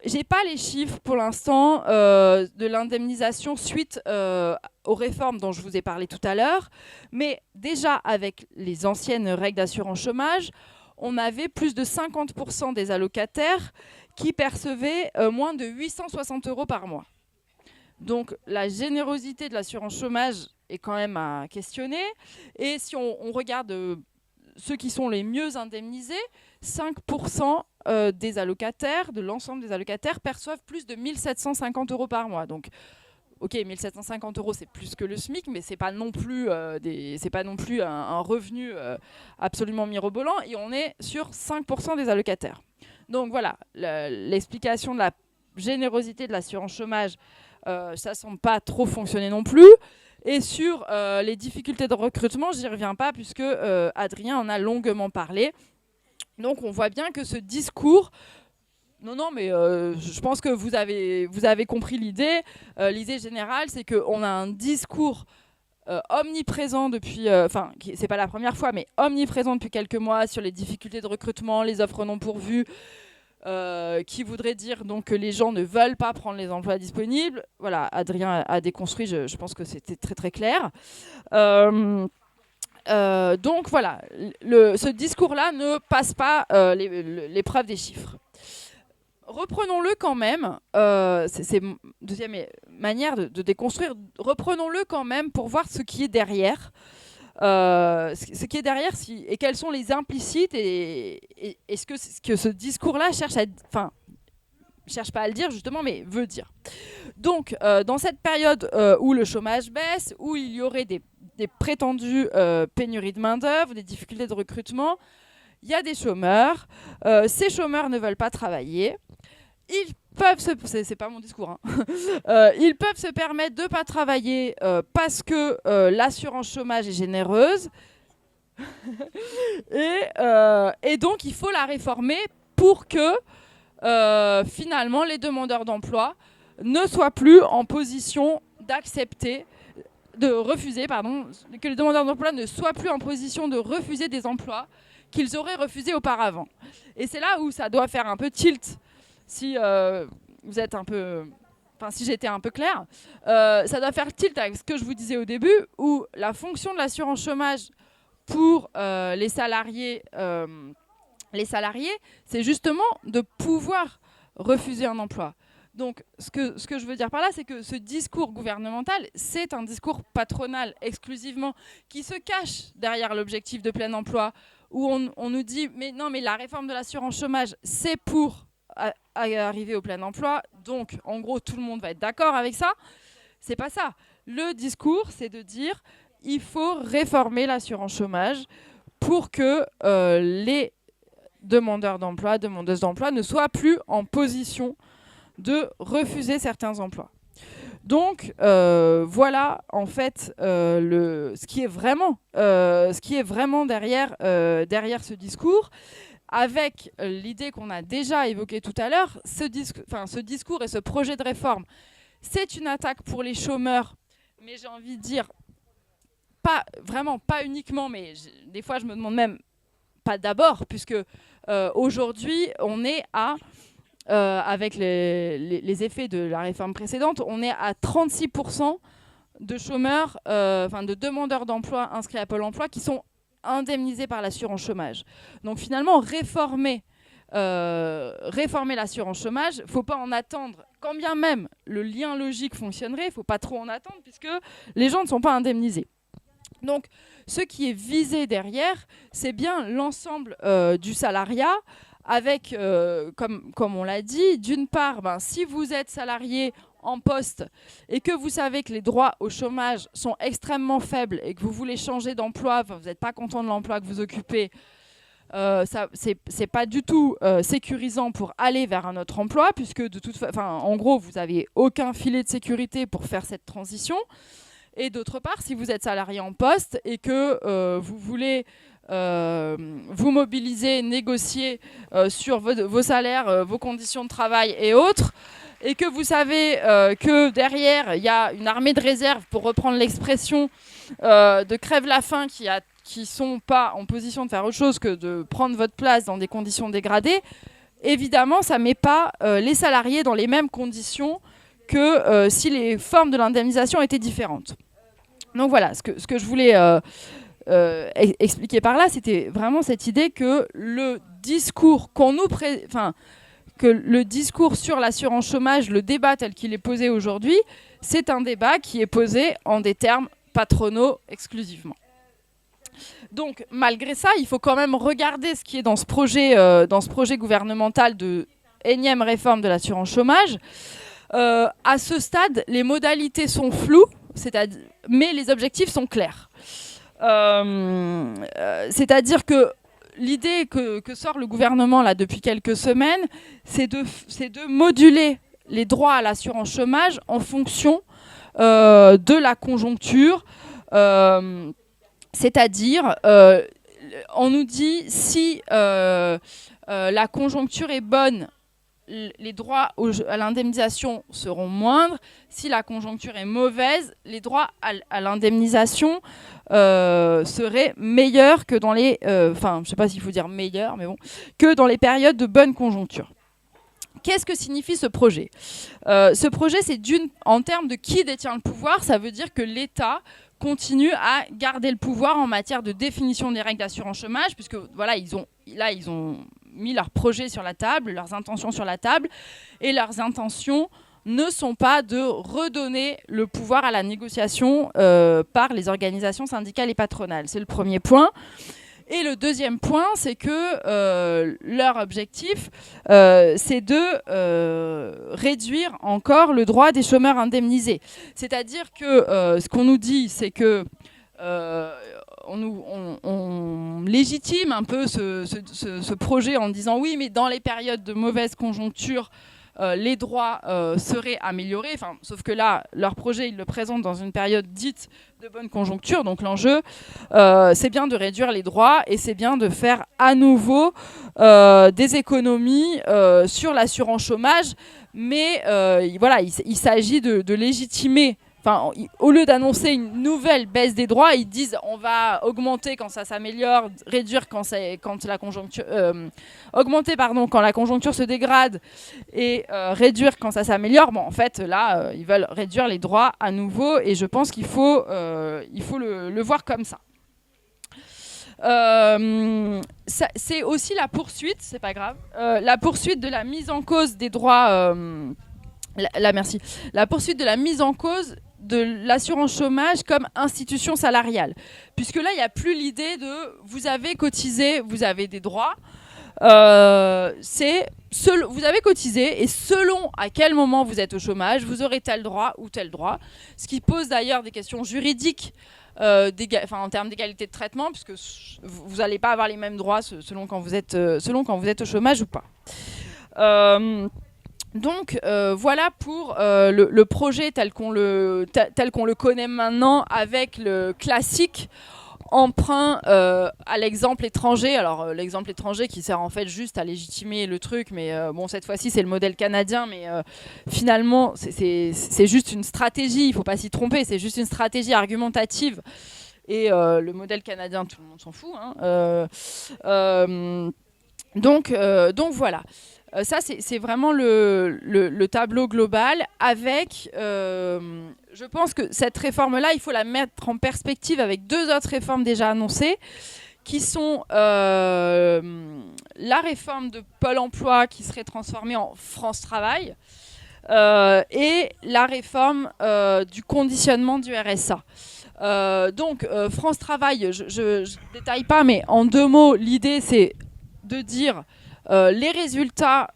J'ai pas les chiffres pour l'instant de l'indemnisation suite aux réformes dont je vous ai parlé tout à l'heure, mais déjà avec les anciennes règles d'assurance chômage, on avait plus de 50% des allocataires qui percevaient moins de 860 € par mois. Donc la générosité de l'assurance chômage est quand même à questionner. Et si on regarde ceux qui sont les mieux indemnisés, 5% des allocataires, de l'ensemble des allocataires, perçoivent plus de 1 750 € par mois. Donc, ok, 1 750 €, c'est plus que le SMIC, mais c'est pas non plus un revenu absolument mirobolant. Et on est sur 5% des allocataires. Donc voilà, l'explication de la générosité de l'assurance chômage, ça semble pas trop fonctionner non plus. Et sur les difficultés de recrutement, j'y reviens pas puisque Adrien en a longuement parlé. Donc on voit bien que ce discours... Non, mais je pense que vous avez compris l'idée. L'idée générale, c'est qu'on a un discours omniprésent depuis... c'est pas la première fois, mais omniprésent depuis quelques mois sur les difficultés de recrutement, les offres non pourvues, qui voudrait dire donc que les gens ne veulent pas prendre les emplois disponibles. Voilà, Adrien a déconstruit, je pense que c'était très très clair. Donc voilà, ce discours-là ne passe pas l'épreuve des chiffres. Reprenons-le quand même, c'est une deuxième manière de déconstruire, reprenons-le quand même pour voir ce qui est derrière. Ce qui est derrière et quels sont les implicites et ce que ce discours-là cherche pas à le dire justement, mais veut dire. Donc, dans cette période où le chômage baisse, où il y aurait des prétendues pénuries de main-d'œuvre, des difficultés de recrutement, il y a des chômeurs. Ces chômeurs ne veulent pas travailler. Ils peuvent c'est pas mon discours, hein. Ils peuvent se permettre de ne pas travailler parce que l'assurance chômage est généreuse. Et donc, il faut la réformer pour que finalement les demandeurs d'emploi ne soient plus en position que les demandeurs d'emploi ne soient plus en position de refuser des emplois qu'ils auraient refusés auparavant. Et c'est là où ça doit faire un peu tilt. Si vous êtes si j'étais un peu claire, ça doit faire tilt avec ce que je vous disais au début, où la fonction de l'assurance chômage pour les salariés, c'est justement de pouvoir refuser un emploi. Donc, ce que je veux dire par là, c'est que ce discours gouvernemental, c'est un discours patronal exclusivement, qui se cache derrière l'objectif de plein emploi, où on nous dit « mais non, mais la réforme de l'assurance chômage, c'est pour arriver au plein emploi, donc en gros, tout le monde va être d'accord avec ça ». C'est pas ça. Le discours, c'est de dire « il faut réformer l'assurance chômage pour que les demandeurs d'emploi, demandeuses d'emploi ne soient plus en position de refuser certains emplois ». Donc voilà en fait ce qui est vraiment derrière ce discours, avec l'idée qu'on a déjà évoquée tout à l'heure. Ce discours et ce projet de réforme, c'est une attaque pour les chômeurs, mais j'ai envie de dire pas uniquement, mais des fois je me demande même pas d'abord, puisque aujourd'hui on est avec les effets de la réforme précédente, on est à 36% de chômeurs, de demandeurs d'emploi inscrits à Pôle emploi qui sont indemnisés par l'assurance chômage. Donc finalement, réformer l'assurance chômage, il ne faut pas en attendre, quand bien même le lien logique fonctionnerait, il ne faut pas trop en attendre puisque les gens ne sont pas indemnisés. Donc ce qui est visé derrière, c'est bien l'ensemble du salariat, avec, comme on l'a dit, d'une part, si vous êtes salarié en poste et que vous savez que les droits au chômage sont extrêmement faibles et que vous voulez changer d'emploi, vous n'êtes pas content de l'emploi que vous occupez, c'est pas du tout sécurisant pour aller vers un autre emploi, puisque en gros, vous n'avez aucun filet de sécurité pour faire cette transition. Et d'autre part, si vous êtes salarié en poste et que vous voulez vous mobiliser, négocier sur vos salaires, vos conditions de travail et autres, et que vous savez que derrière, il y a une armée de réserve, pour reprendre l'expression de crève-la-faim, qui sont pas en position de faire autre chose que de prendre votre place dans des conditions dégradées, évidemment, ça ne met pas les salariés dans les mêmes conditions que si les formes de l'indemnisation étaient différentes. Donc voilà, ce que je voulais expliquer par là, c'était vraiment cette idée que le discours que le discours sur l'assurance chômage, le débat tel qu'il est posé aujourd'hui, c'est un débat qui est posé en des termes patronaux exclusivement. Donc malgré ça, il faut quand même regarder ce qui est dans ce projet gouvernemental de énième réforme de l'assurance chômage. À ce stade, les modalités sont floues, mais les objectifs sont clairs. C'est-à-dire que l'idée que sort le gouvernement là depuis quelques semaines, c'est de moduler les droits à l'assurance chômage en fonction de la conjoncture, c'est-à-dire, on nous dit si la conjoncture est bonne, les droits à l'indemnisation seront moindres. Si la conjoncture est mauvaise, les droits à l'indemnisation seraient meilleurs que dans les... Enfin, je ne sais pas s'il faut dire meilleurs, mais bon, que dans les périodes de bonne conjoncture. Qu'est-ce que signifie ce projet ? Ce projet, c'est en termes de qui détient le pouvoir, ça veut dire que l'État continue à garder le pouvoir en matière de définition des règles d'assurance chômage, puisque voilà, ils ont mis leurs projets sur la table, leurs intentions sur la table, et leurs intentions ne sont pas de redonner le pouvoir à la négociation par les organisations syndicales et patronales. C'est le premier point. Et le deuxième point, c'est que leur objectif, c'est de réduire encore le droit des chômeurs indemnisés. C'est-à-dire que ce qu'on nous dit, c'est que on légitime un peu ce projet en disant oui, mais dans les périodes de mauvaise conjoncture, les droits seraient améliorés. Enfin, sauf que là, leur projet, ils le présentent dans une période dite de bonne conjoncture. Donc l'enjeu, c'est bien de réduire les droits et c'est bien de faire à nouveau des économies sur l'assurance chômage. Mais voilà, il s'agit de légitimer. Enfin, au lieu d'annoncer une nouvelle baisse des droits, ils disent on va augmenter quand ça s'améliore, réduire quand la conjoncture, augmenter quand la conjoncture se dégrade et réduire quand ça s'améliore. Bon, en fait, là, ils veulent réduire les droits à nouveau et je pense qu'il faut le voir comme ça. C'est aussi la poursuite, c'est pas grave, la poursuite de la mise en cause des droits. La poursuite de la mise en cause de l'assurance chômage comme institution salariale. Puisque là, il n'y a plus l'idée de vous avez cotisé, vous avez des droits. Vous avez cotisé et selon à quel moment vous êtes au chômage, vous aurez tel droit ou tel droit. Ce qui pose d'ailleurs des questions juridiques en termes d'égalité de traitement, puisque vous n'allez pas avoir les mêmes droits selon quand vous êtes au chômage ou pas. Donc voilà pour le projet tel qu'on le connaît maintenant, avec le classique emprunt à l'exemple étranger. Alors l'exemple étranger qui sert en fait juste à légitimer le truc, mais bon, cette fois-ci c'est le modèle canadien, mais finalement c'est juste une stratégie, il ne faut pas s'y tromper, c'est juste une stratégie argumentative. Et le modèle canadien, tout le monde s'en fout. Donc voilà. Ça, c'est vraiment le tableau global avec... je pense que cette réforme-là, il faut la mettre en perspective avec deux autres réformes déjà annoncées, qui sont la réforme de Pôle emploi qui serait transformée en France Travail et la réforme du conditionnement du RSA. Donc, France Travail, je ne détaille pas, mais en deux mots, l'idée, c'est de dire... les résultats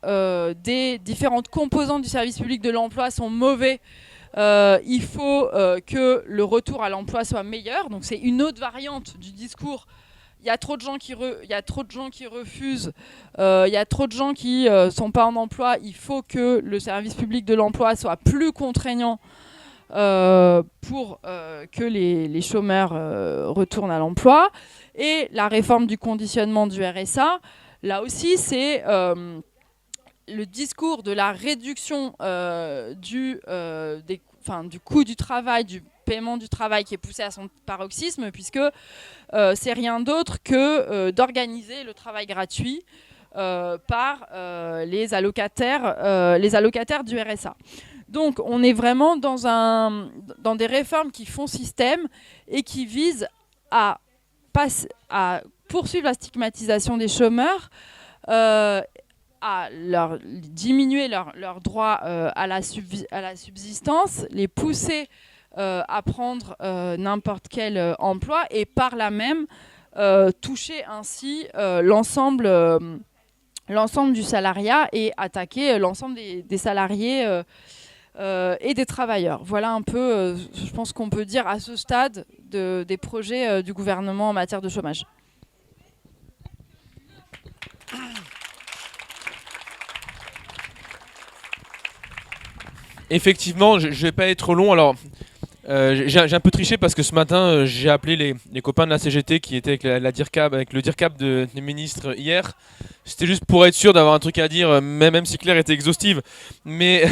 des différentes composantes du service public de l'emploi sont mauvais. Il faut que le retour à l'emploi soit meilleur. Donc c'est une autre variante du discours. Il y a trop de gens qui refusent. Il y a trop de gens qui sont pas en emploi. Il faut que le service public de l'emploi soit plus contraignant pour que les chômeurs retournent à l'emploi. Et la réforme du conditionnement du RSA. Là aussi, c'est le discours de la réduction du coût du travail, du paiement du travail qui est poussé à son paroxysme, puisque c'est rien d'autre que d'organiser le travail gratuit par les allocataires du RSA. Donc, on est vraiment dans des réformes qui font système et qui visent à poursuivre la stigmatisation des chômeurs, à diminuer leur droit à la subsistance, les pousser à prendre n'importe quel emploi et par là même toucher ainsi l'ensemble du salariat et attaquer l'ensemble des salariés et des travailleurs. Voilà un peu, je pense qu'on peut dire à ce stade des projets du gouvernement en matière de chômage. Effectivement, je ne vais pas être long. Alors, J'ai un peu triché parce que ce matin, j'ai appelé les copains de la CGT qui étaient avec la DIRCAB, avec le DIRCAB des ministres hier. C'était juste pour être sûr d'avoir un truc à dire, même si Claire était exhaustive. Mais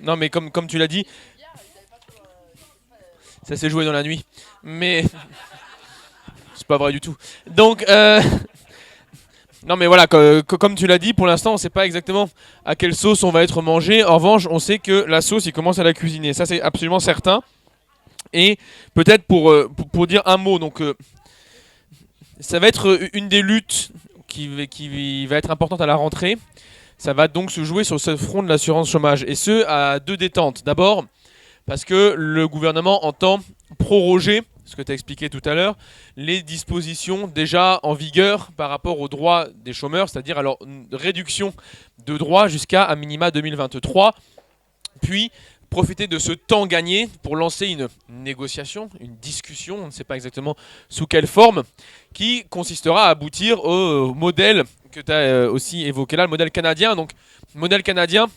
non, mais comme tu l'as dit, ça s'est joué dans la nuit. Mais c'est pas vrai du tout. Donc, non mais voilà, comme tu l'as dit, pour l'instant on sait pas exactement à quelle sauce on va être mangé. En revanche, on sait que la sauce, il commence à la cuisiner. Ça c'est absolument certain. Et peut-être pour dire un mot, donc ça va être une des luttes qui va être importante à la rentrée. Ça va donc se jouer sur ce front de l'assurance chômage. Et ce, à deux détentes. D'abord, parce que le gouvernement entend proroger, ce que tu as expliqué tout à l'heure, les dispositions déjà en vigueur par rapport aux droits des chômeurs, c'est-à-dire alors une réduction de droits jusqu'à à minima 2023, puis profiter de ce temps gagné pour lancer une négociation, une discussion, on ne sait pas exactement sous quelle forme, qui consistera à aboutir au modèle que tu as aussi évoqué là, le modèle canadien. Donc, modèle canadien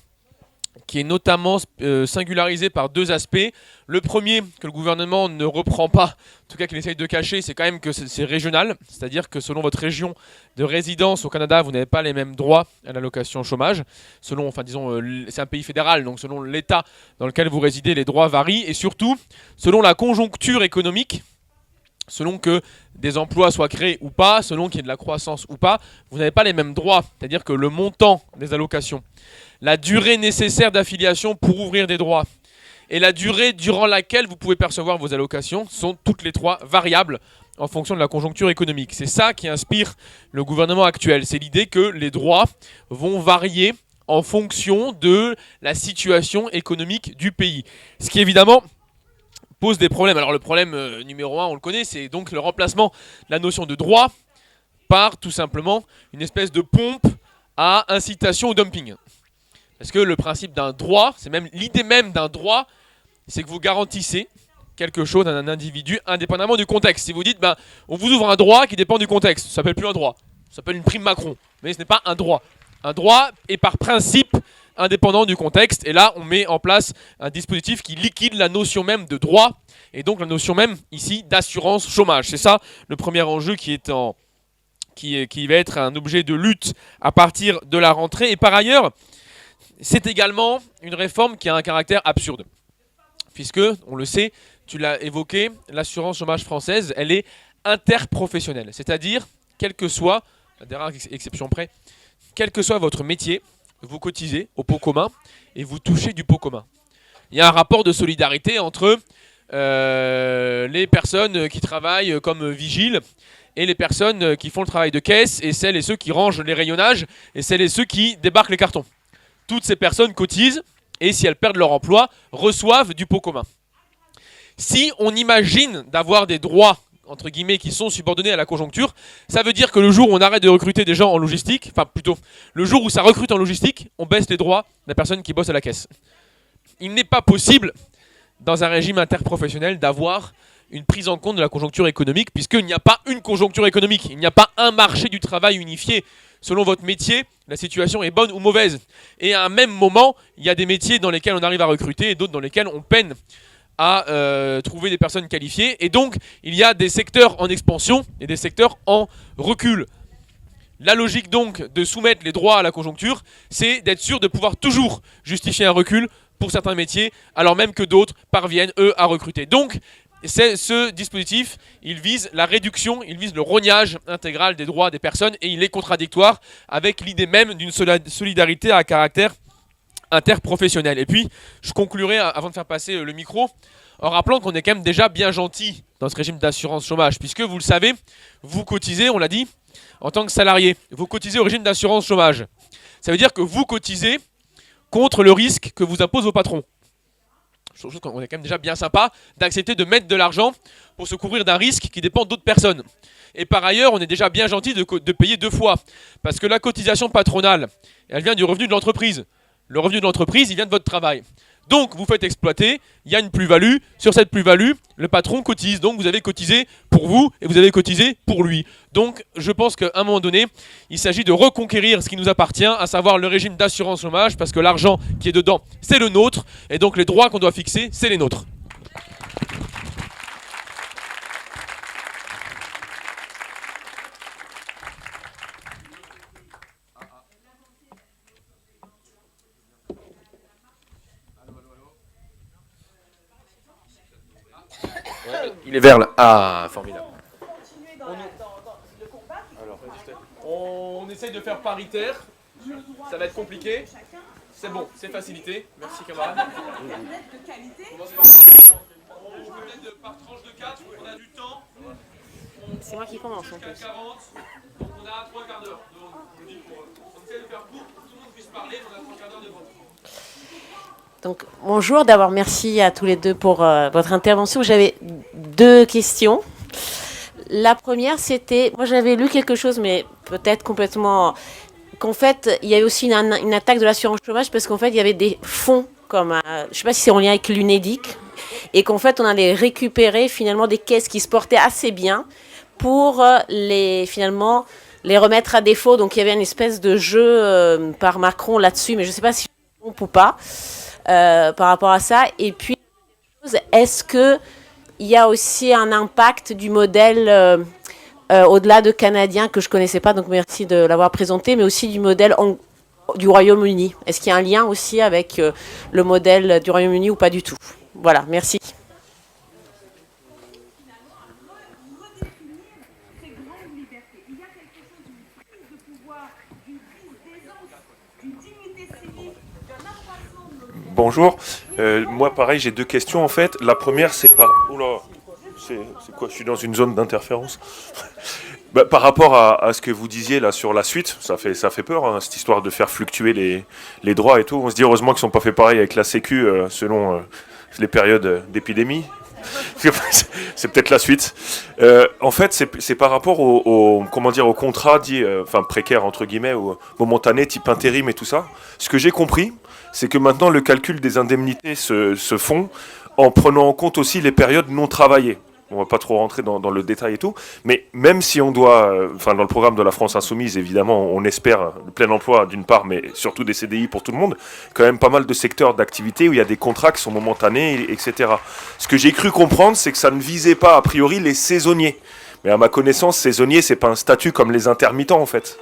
qui est notamment singularisé par deux aspects. Le premier, que le gouvernement ne reprend pas, en tout cas qu'il essaye de cacher, c'est quand même que c'est régional, c'est-à-dire que selon votre région de résidence au Canada, vous n'avez pas les mêmes droits à l'allocation chômage. Selon, enfin disons, c'est un pays fédéral, donc selon l'État dans lequel vous résidez, les droits varient, et surtout, selon la conjoncture économique, selon que des emplois soient créés ou pas, selon qu'il y ait de la croissance ou pas, vous n'avez pas les mêmes droits, c'est-à-dire que le montant des allocations, la durée nécessaire d'affiliation pour ouvrir des droits et la durée durant laquelle vous pouvez percevoir vos allocations sont toutes les trois variables en fonction de la conjoncture économique. C'est ça qui inspire le gouvernement actuel. C'est l'idée que les droits vont varier en fonction de la situation économique du pays. Ce qui évidemment pose des problèmes. Alors le problème numéro 1, on le connaît, c'est donc le remplacement de la notion de droit par tout simplement une espèce de pompe à incitation au dumping. Parce que le principe d'un droit, c'est même l'idée même d'un droit, c'est que vous garantissez quelque chose à un individu indépendamment du contexte. Si vous dites, on vous ouvre un droit qui dépend du contexte, ça s'appelle plus un droit, ça s'appelle une prime Macron, mais ce n'est pas un droit. Un droit est par principe indépendant du contexte, et là on met en place un dispositif qui liquide la notion même de droit, et donc la notion même ici d'assurance chômage. C'est ça le premier enjeu qui va être un objet de lutte à partir de la rentrée. Et par ailleurs, c'est également une réforme qui a un caractère absurde. Puisque, on le sait, tu l'as évoqué, l'assurance chômage française, elle est interprofessionnelle. C'est-à-dire, quel que soit, à des rares exceptions près, quel que soit votre métier, vous cotisez au pot commun et vous touchez du pot commun. Il y a un rapport de solidarité entre les personnes qui travaillent comme vigiles et les personnes qui font le travail de caisse et celles et ceux qui rangent les rayonnages et celles et ceux qui débarquent les cartons. Toutes ces personnes cotisent et si elles perdent leur emploi, reçoivent du pot commun. Si on imagine d'avoir des droits, entre guillemets, qui sont subordonnés à la conjoncture, ça veut dire que le jour où on arrête de recruter des gens en logistique, enfin plutôt, le jour où ça recrute en logistique, on baisse les droits de la personne qui bosse à la caisse. Il n'est pas possible, dans un régime interprofessionnel, d'avoir une prise en compte de la conjoncture économique, puisqu'il n'y a pas une conjoncture économique, il n'y a pas un marché du travail unifié. Selon votre métier, la situation est bonne ou mauvaise. Et à un même moment, il y a des métiers dans lesquels on arrive à recruter et d'autres dans lesquels on peine à trouver des personnes qualifiées. Et donc, il y a des secteurs en expansion et des secteurs en recul. La logique donc de soumettre les droits à la conjoncture, c'est d'être sûr de pouvoir toujours justifier un recul pour certains métiers, alors même que d'autres parviennent, eux, à recruter. Donc, ce dispositif, il vise la réduction, il vise le rognage intégral des droits des personnes et il est contradictoire avec l'idée même d'une solidarité à caractère interprofessionnel. Et puis, je conclurai avant de faire passer le micro en rappelant qu'on est quand même déjà bien gentil dans ce régime d'assurance chômage, puisque vous le savez, vous cotisez, on l'a dit, en tant que salarié, vous cotisez au régime d'assurance chômage. Ça veut dire que vous cotisez contre le risque que vous impose vos patrons. Je trouve qu'on est quand même déjà bien sympa d'accepter de mettre de l'argent pour se couvrir d'un risque qui dépend d'autres personnes. Et par ailleurs, on est déjà bien gentil de payer deux fois. Parce que la cotisation patronale, elle vient du revenu de l'entreprise. Le revenu de l'entreprise, il vient de votre travail. Donc, vous faites exploiter, il y a une plus-value. Sur cette plus-value, le patron cotise. Donc, vous avez cotisé pour vous et vous avez cotisé pour lui. Donc, je pense qu'à un moment donné, il s'agit de reconquérir ce qui nous appartient, à savoir le régime d'assurance chômage, parce que l'argent qui est dedans, c'est le nôtre. Et donc, les droits qu'on doit fixer, c'est les nôtres. Il est vert là. Ah, formidable. On essaye de faire paritaire. Ça va être compliqué. C'est bon, c'est facilité. Merci camarade. Commence par on peut mettre par tranche de 4, on a du temps. C'est moi qui commence en plus. 40, donc on a 3 quarts d'heure. Donc on essaie de faire court pour que tout le monde puisse parler, on a 3 quarts d'heure devant nous. Donc, bonjour, d'abord merci à tous les deux pour votre intervention. J'avais 2 questions. La première, c'était, moi j'avais lu quelque chose, mais peut-être complètement, qu'en fait, il y avait aussi une attaque de l'assurance chômage, parce qu'en fait, il y avait des fonds, comme, je ne sais pas si c'est en lien avec l'UNEDIC, et qu'en fait, on allait récupérer finalement des caisses qui se portaient assez bien pour finalement les remettre à défaut. Donc, il y avait une espèce de jeu par Macron là-dessus, mais je ne sais pas si je me trompe ou pas par rapport à ça. Et puis, est-ce que il y a aussi un impact du modèle au-delà de canadien que je ne connaissais pas, donc merci de l'avoir présenté, mais aussi du modèle du Royaume-Uni. Est-ce qu'il y a un lien aussi avec le modèle du Royaume-Uni ou pas du tout? Voilà, merci. Bonjour, moi pareil j'ai 2 questions en fait. La première c'est par... Oula, c'est quoi? Je suis dans une zone d'interférence. Par rapport à ce que vous disiez là sur la suite, ça fait peur hein, cette histoire de faire fluctuer les droits et tout. On se dit heureusement qu'ils ne sont pas fait pareil avec la Sécu selon les périodes d'épidémie. C'est peut-être la suite. En fait, c'est par rapport comment dire, au contrat dit, enfin précaire entre guillemets, ou momentané, type intérim et tout ça. Ce que j'ai compris, c'est que maintenant le calcul des indemnités se font en prenant en compte aussi les périodes non travaillées. On va pas trop rentrer dans le détail et tout, mais même si on doit, enfin dans le programme de la France Insoumise, évidemment, on espère le plein emploi d'une part, mais surtout des CDI pour tout le monde, quand même pas mal de secteurs d'activité où il y a des contrats qui sont momentanés, etc. Ce que j'ai cru comprendre, c'est que ça ne visait pas a priori les saisonniers. Mais à ma connaissance, saisonnier, c'est pas un statut comme les intermittents en fait.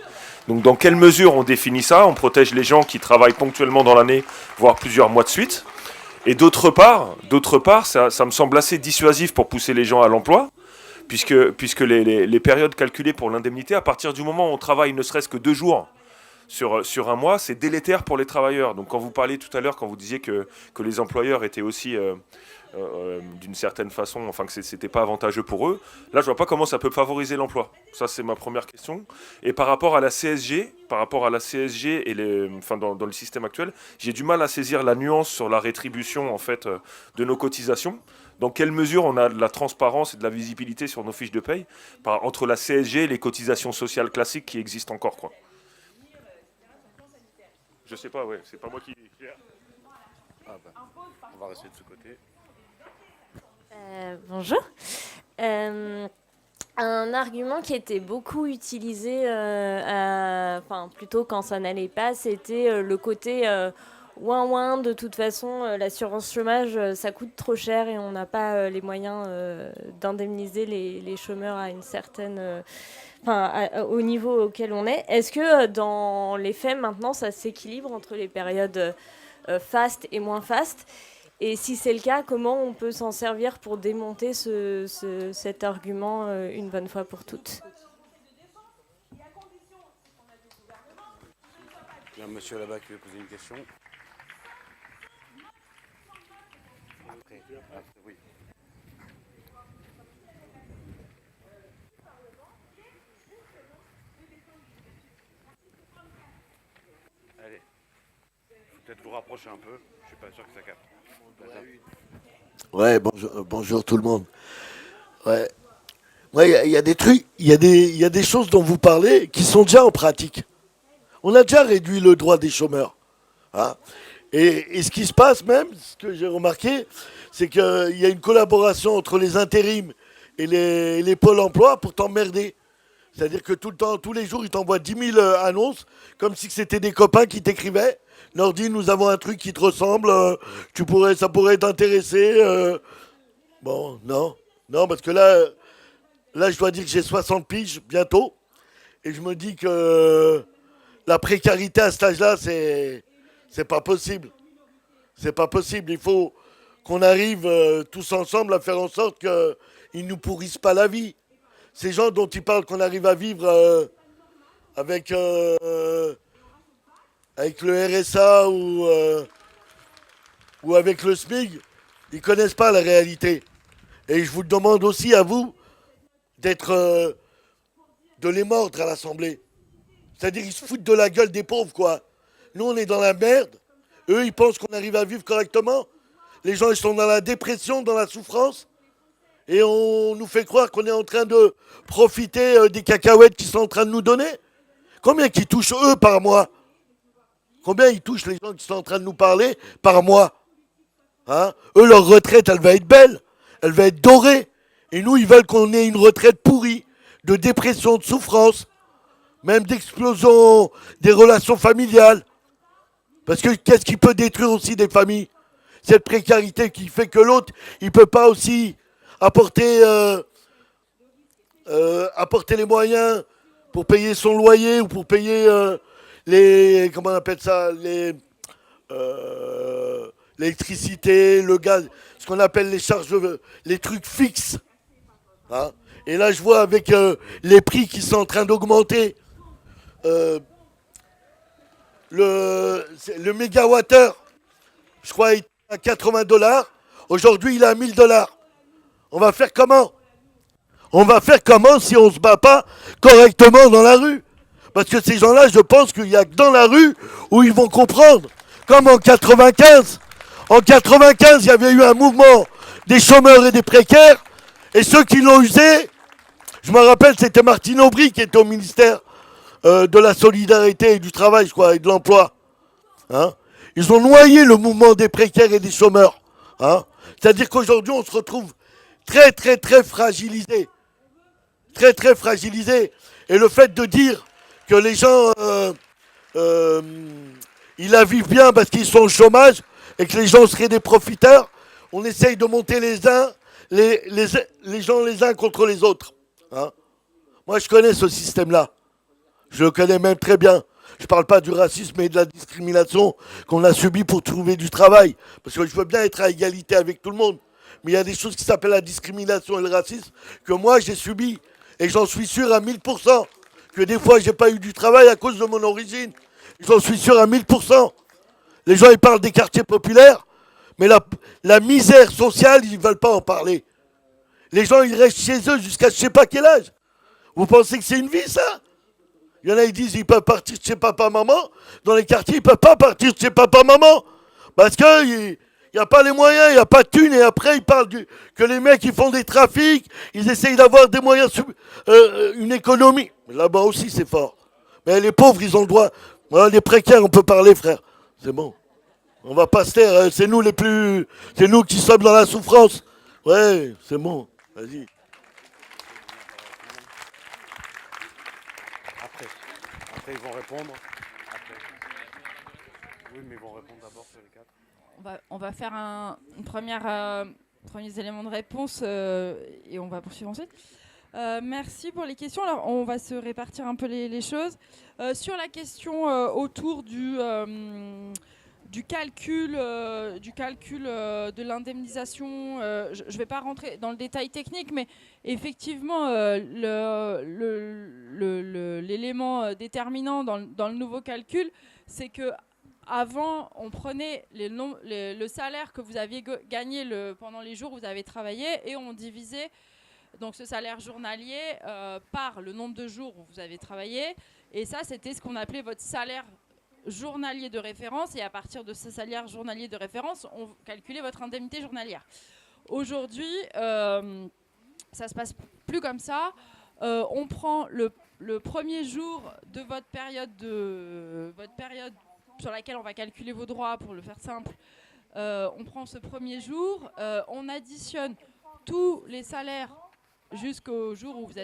Donc dans quelle mesure on définit ça? On protège les gens qui travaillent ponctuellement dans l'année, voire plusieurs mois de suite. Et d'autre part, ça me semble assez dissuasif pour pousser les gens à l'emploi, puisque les périodes calculées pour l'indemnité, à partir du moment où on travaille ne serait-ce que 2 jours sur un mois, c'est délétère pour les travailleurs. Donc quand vous parliez tout à l'heure, quand vous disiez que les employeurs étaient aussi d'une certaine façon, enfin que c'était pas avantageux pour eux, là je vois pas comment ça peut favoriser l'emploi. Ça c'est ma première question. Et par rapport à la CSG, et enfin dans le système actuel, j'ai du mal à saisir la nuance sur la rétribution en fait de nos cotisations. Dans quelle mesure on a de la transparence et de la visibilité sur nos fiches de paye entre la CSG et les cotisations sociales classiques qui existent encore, quoi. Je sais pas, ouais, c'est pas moi qui... On va rester de ce côté. Bonjour. Un argument qui était beaucoup utilisé, plutôt quand ça n'allait pas, c'était le côté ouin-ouin, de toute façon, l'assurance chômage, ça coûte trop cher et on n'a pas les moyens d'indemniser les chômeurs à une certaine... au niveau auquel on est. Est-ce que dans les faits, maintenant, ça s'équilibre entre les périodes fast et moins fast? Et si c'est le cas, comment on peut s'en servir pour démonter cet argument une bonne fois pour toutes? Il y a un monsieur là-bas qui veut poser une question. Après, oui. Allez. Faut peut-être vous rapprocher un peu. Je suis pas sûr que ça capte. Ouais, bonjour tout le monde. Ouais, il y a des trucs, il y a des choses dont vous parlez qui sont déjà en pratique. On a déjà réduit le droit des chômeurs. Hein. Et ce qui se passe même, ce que j'ai remarqué, c'est qu'il y a une collaboration entre les intérims et les pôles emploi pour t'emmerder. C'est-à-dire que tout le temps, tous les jours, ils t'envoient 10 000 annonces, comme si c'était des copains qui t'écrivaient. Leur dit, nous avons un truc qui te ressemble, ça pourrait t'intéresser. Bon, non, parce que là, je dois dire que j'ai 60 piges bientôt, et je me dis que la précarité à cet âge-là, c'est pas possible. C'est pas possible. Il faut qu'on arrive tous ensemble à faire en sorte qu'ils ne nous pourrissent pas la vie. Ces gens dont ils parlent qu'on arrive à vivre avec le RSA ou avec le SMIC, ils ne connaissent pas la réalité. Et je vous demande aussi à vous de les mordre à l'Assemblée. C'est-à-dire ils se foutent de la gueule des pauvres, quoi. Nous, on est dans la merde. Eux, ils pensent qu'on arrive à vivre correctement. Les gens, ils sont dans la dépression, dans la souffrance. Et on nous fait croire qu'on est en train de profiter des cacahuètes qu'ils sont en train de nous donner. Combien qu'ils touchent, eux, par mois? Combien ils touchent les gens qui sont en train de nous parler par mois? Hein? Eux, leur retraite, elle va être belle. Elle va être dorée. Et nous, ils veulent qu'on ait une retraite pourrie, de dépression, de souffrance, même d'explosion des relations familiales. Parce que qu'est-ce qui peut détruire aussi des familles? Cette précarité qui fait que l'autre, il ne peut pas aussi apporter les moyens pour payer son loyer ou pour payer comment on appelle ça, l'électricité, le gaz, ce qu'on appelle les charges, les trucs fixes. Hein? Et là, je vois avec les prix qui sont en train d'augmenter, le mégawattheure, je crois, il est à $80. Aujourd'hui, il est à $1000. On va faire comment? On va faire comment si on ne se bat pas correctement dans la rue? Parce que ces gens-là, je pense qu'il n'y a que dans la rue où ils vont comprendre. Comme en 95. En 95, il y avait eu un mouvement des chômeurs et des précaires. Et ceux qui l'ont usé, je me rappelle, c'était Martine Aubry qui était au ministère de la Solidarité et du Travail, je crois, et de l'Emploi. Hein? Ils ont noyé le mouvement des précaires et des chômeurs. Hein? C'est-à-dire qu'aujourd'hui, on se retrouve très, très, très fragilisé. Très, très fragilisé. Et le fait de dire que les gens, ils la vivent bien parce qu'ils sont au chômage et que les gens seraient des profiteurs, on essaye de monter les gens les uns contre les autres. Hein? Moi, je connais ce système-là. Je le connais même très bien. Je ne parle pas du racisme et de la discrimination qu'on a subi pour trouver du travail. Parce que je veux bien être à égalité avec tout le monde. Mais il y a des choses qui s'appellent la discrimination et le racisme que moi, j'ai subi. Et j'en suis sûr à 1000% que des fois, j'ai pas eu du travail à cause de mon origine. J'en suis sûr à 1000%. Les gens, ils parlent des quartiers populaires, mais la misère sociale, ils ne veulent pas en parler. Les gens, ils restent chez eux jusqu'à je sais pas quel âge. Vous pensez que c'est une vie, ça? Il y en a, ils disent ils peuvent partir de chez papa-maman. Dans les quartiers, ils ne peuvent pas partir de chez papa-maman. Parce qu'il n'y a pas les moyens, il n'y a pas de thunes. Et après, ils parlent que les mecs, ils font des trafics. Ils essayent d'avoir des moyens, une économie. Mais là-bas aussi, c'est fort. Mais les pauvres, ils ont le droit. Voilà, les précaires, on peut parler, frère. C'est bon. On va pas se taire. C'est nous c'est nous qui sommes dans la souffrance. Ouais, c'est bon. Vas-y. Après, ils vont répondre. Après. Oui, mais ils vont répondre d'abord sur les quatre. On va faire une premiers éléments de réponse et on va poursuivre ensuite. Merci pour les questions. Alors, on va se répartir un peu les choses. Sur la question autour du calcul de l'indemnisation, je ne vais pas rentrer dans le détail technique, mais effectivement, l'élément déterminant dans le nouveau calcul, c'est que avant, on prenait le salaire que vous aviez gagné pendant les jours où vous avez travaillé et on divisait donc ce salaire journalier par le nombre de jours où vous avez travaillé. Et ça, c'était ce qu'on appelait votre salaire journalier de référence. Et à partir de ce salaire journalier de référence, on calculait votre indemnité journalière. Aujourd'hui, ça se passe plus comme ça. On prend le premier jour de votre période sur laquelle on va calculer vos droits, pour le faire simple. On prend ce premier jour, on additionne tous les salaires jusqu'au jour où vous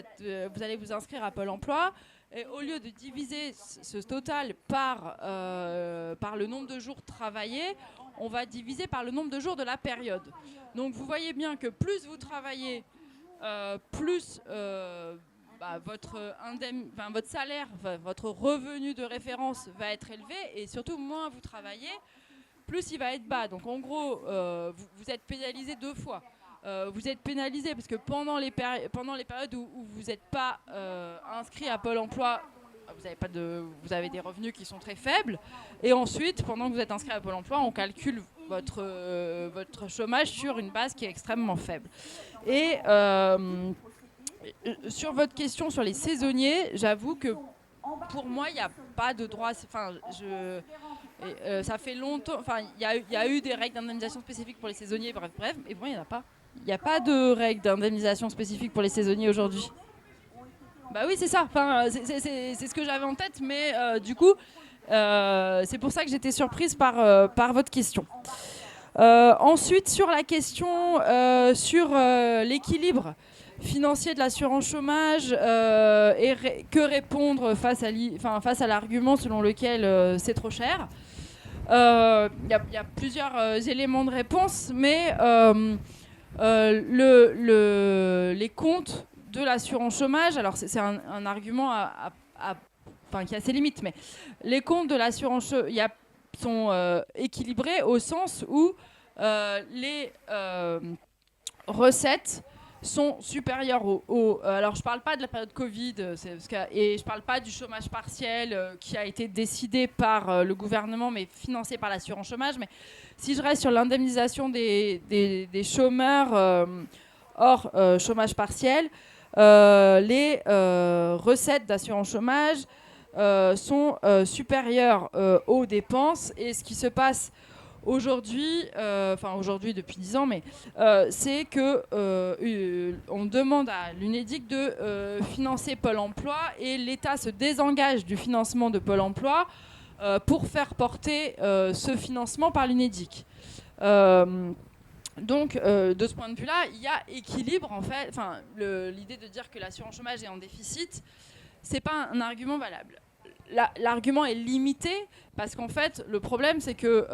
allez vous inscrire à Pôle emploi. Et au lieu de diviser ce total par le nombre de jours travaillés, on va diviser par le nombre de jours de la période. Donc vous voyez bien que plus vous travaillez, plus votre salaire, votre revenu de référence va être élevé, et surtout moins vous travaillez, plus il va être bas. Donc en gros, vous êtes pénalisé 2 fois. Vous êtes pénalisé parce que pendant les périodes où vous n'êtes pas inscrit à Pôle emploi, vous avez des revenus qui sont très faibles. Et ensuite, pendant que vous êtes inscrit à Pôle emploi, on calcule votre chômage sur une base qui est extrêmement faible. Et sur votre question sur les saisonniers, j'avoue que pour moi, il n'y a pas de droit. Enfin, ça fait longtemps. Enfin, il y a eu des règles d'indemnisation spécifiques pour les saisonniers. Bref. Mais bon, il n'y en a pas. Il n'y a pas de règles d'indemnisation spécifiques pour les saisonniers aujourd'hui. Bah oui, c'est ça. Enfin, c'est ce que j'avais en tête, mais du coup, c'est pour ça que j'étais surprise par votre question. Ensuite, sur la question sur l'équilibre financier de l'assurance chômage et que répondre face à l'argument selon lequel c'est trop cher. Il y a plusieurs éléments de réponse, mais les comptes de l'assurance chômage, alors c'est un argument qui a ses limites, mais les comptes de l'assurance chômage sont équilibrés au sens où les recettes sont supérieures alors je parle pas de la période Covid et je parle pas du chômage partiel qui a été décidé par le gouvernement mais financé par l'assurance chômage, mais si je reste sur l'indemnisation des chômeurs hors chômage partiel, les recettes d'assurance chômage sont supérieures aux dépenses, et ce qui se passe aujourd'hui, aujourd'hui depuis 10 ans, mais c'est que on demande à l'UNEDIC de financer Pôle emploi, et l'État se désengage du financement de Pôle emploi pour faire porter ce financement par l'UNEDIC. Donc, de ce point de vue-là, il y a équilibre, en fait. Enfin, l'idée de dire que l'assurance chômage est en déficit, c'est pas un argument valable. L'argument est limité parce qu'en fait, le problème, c'est que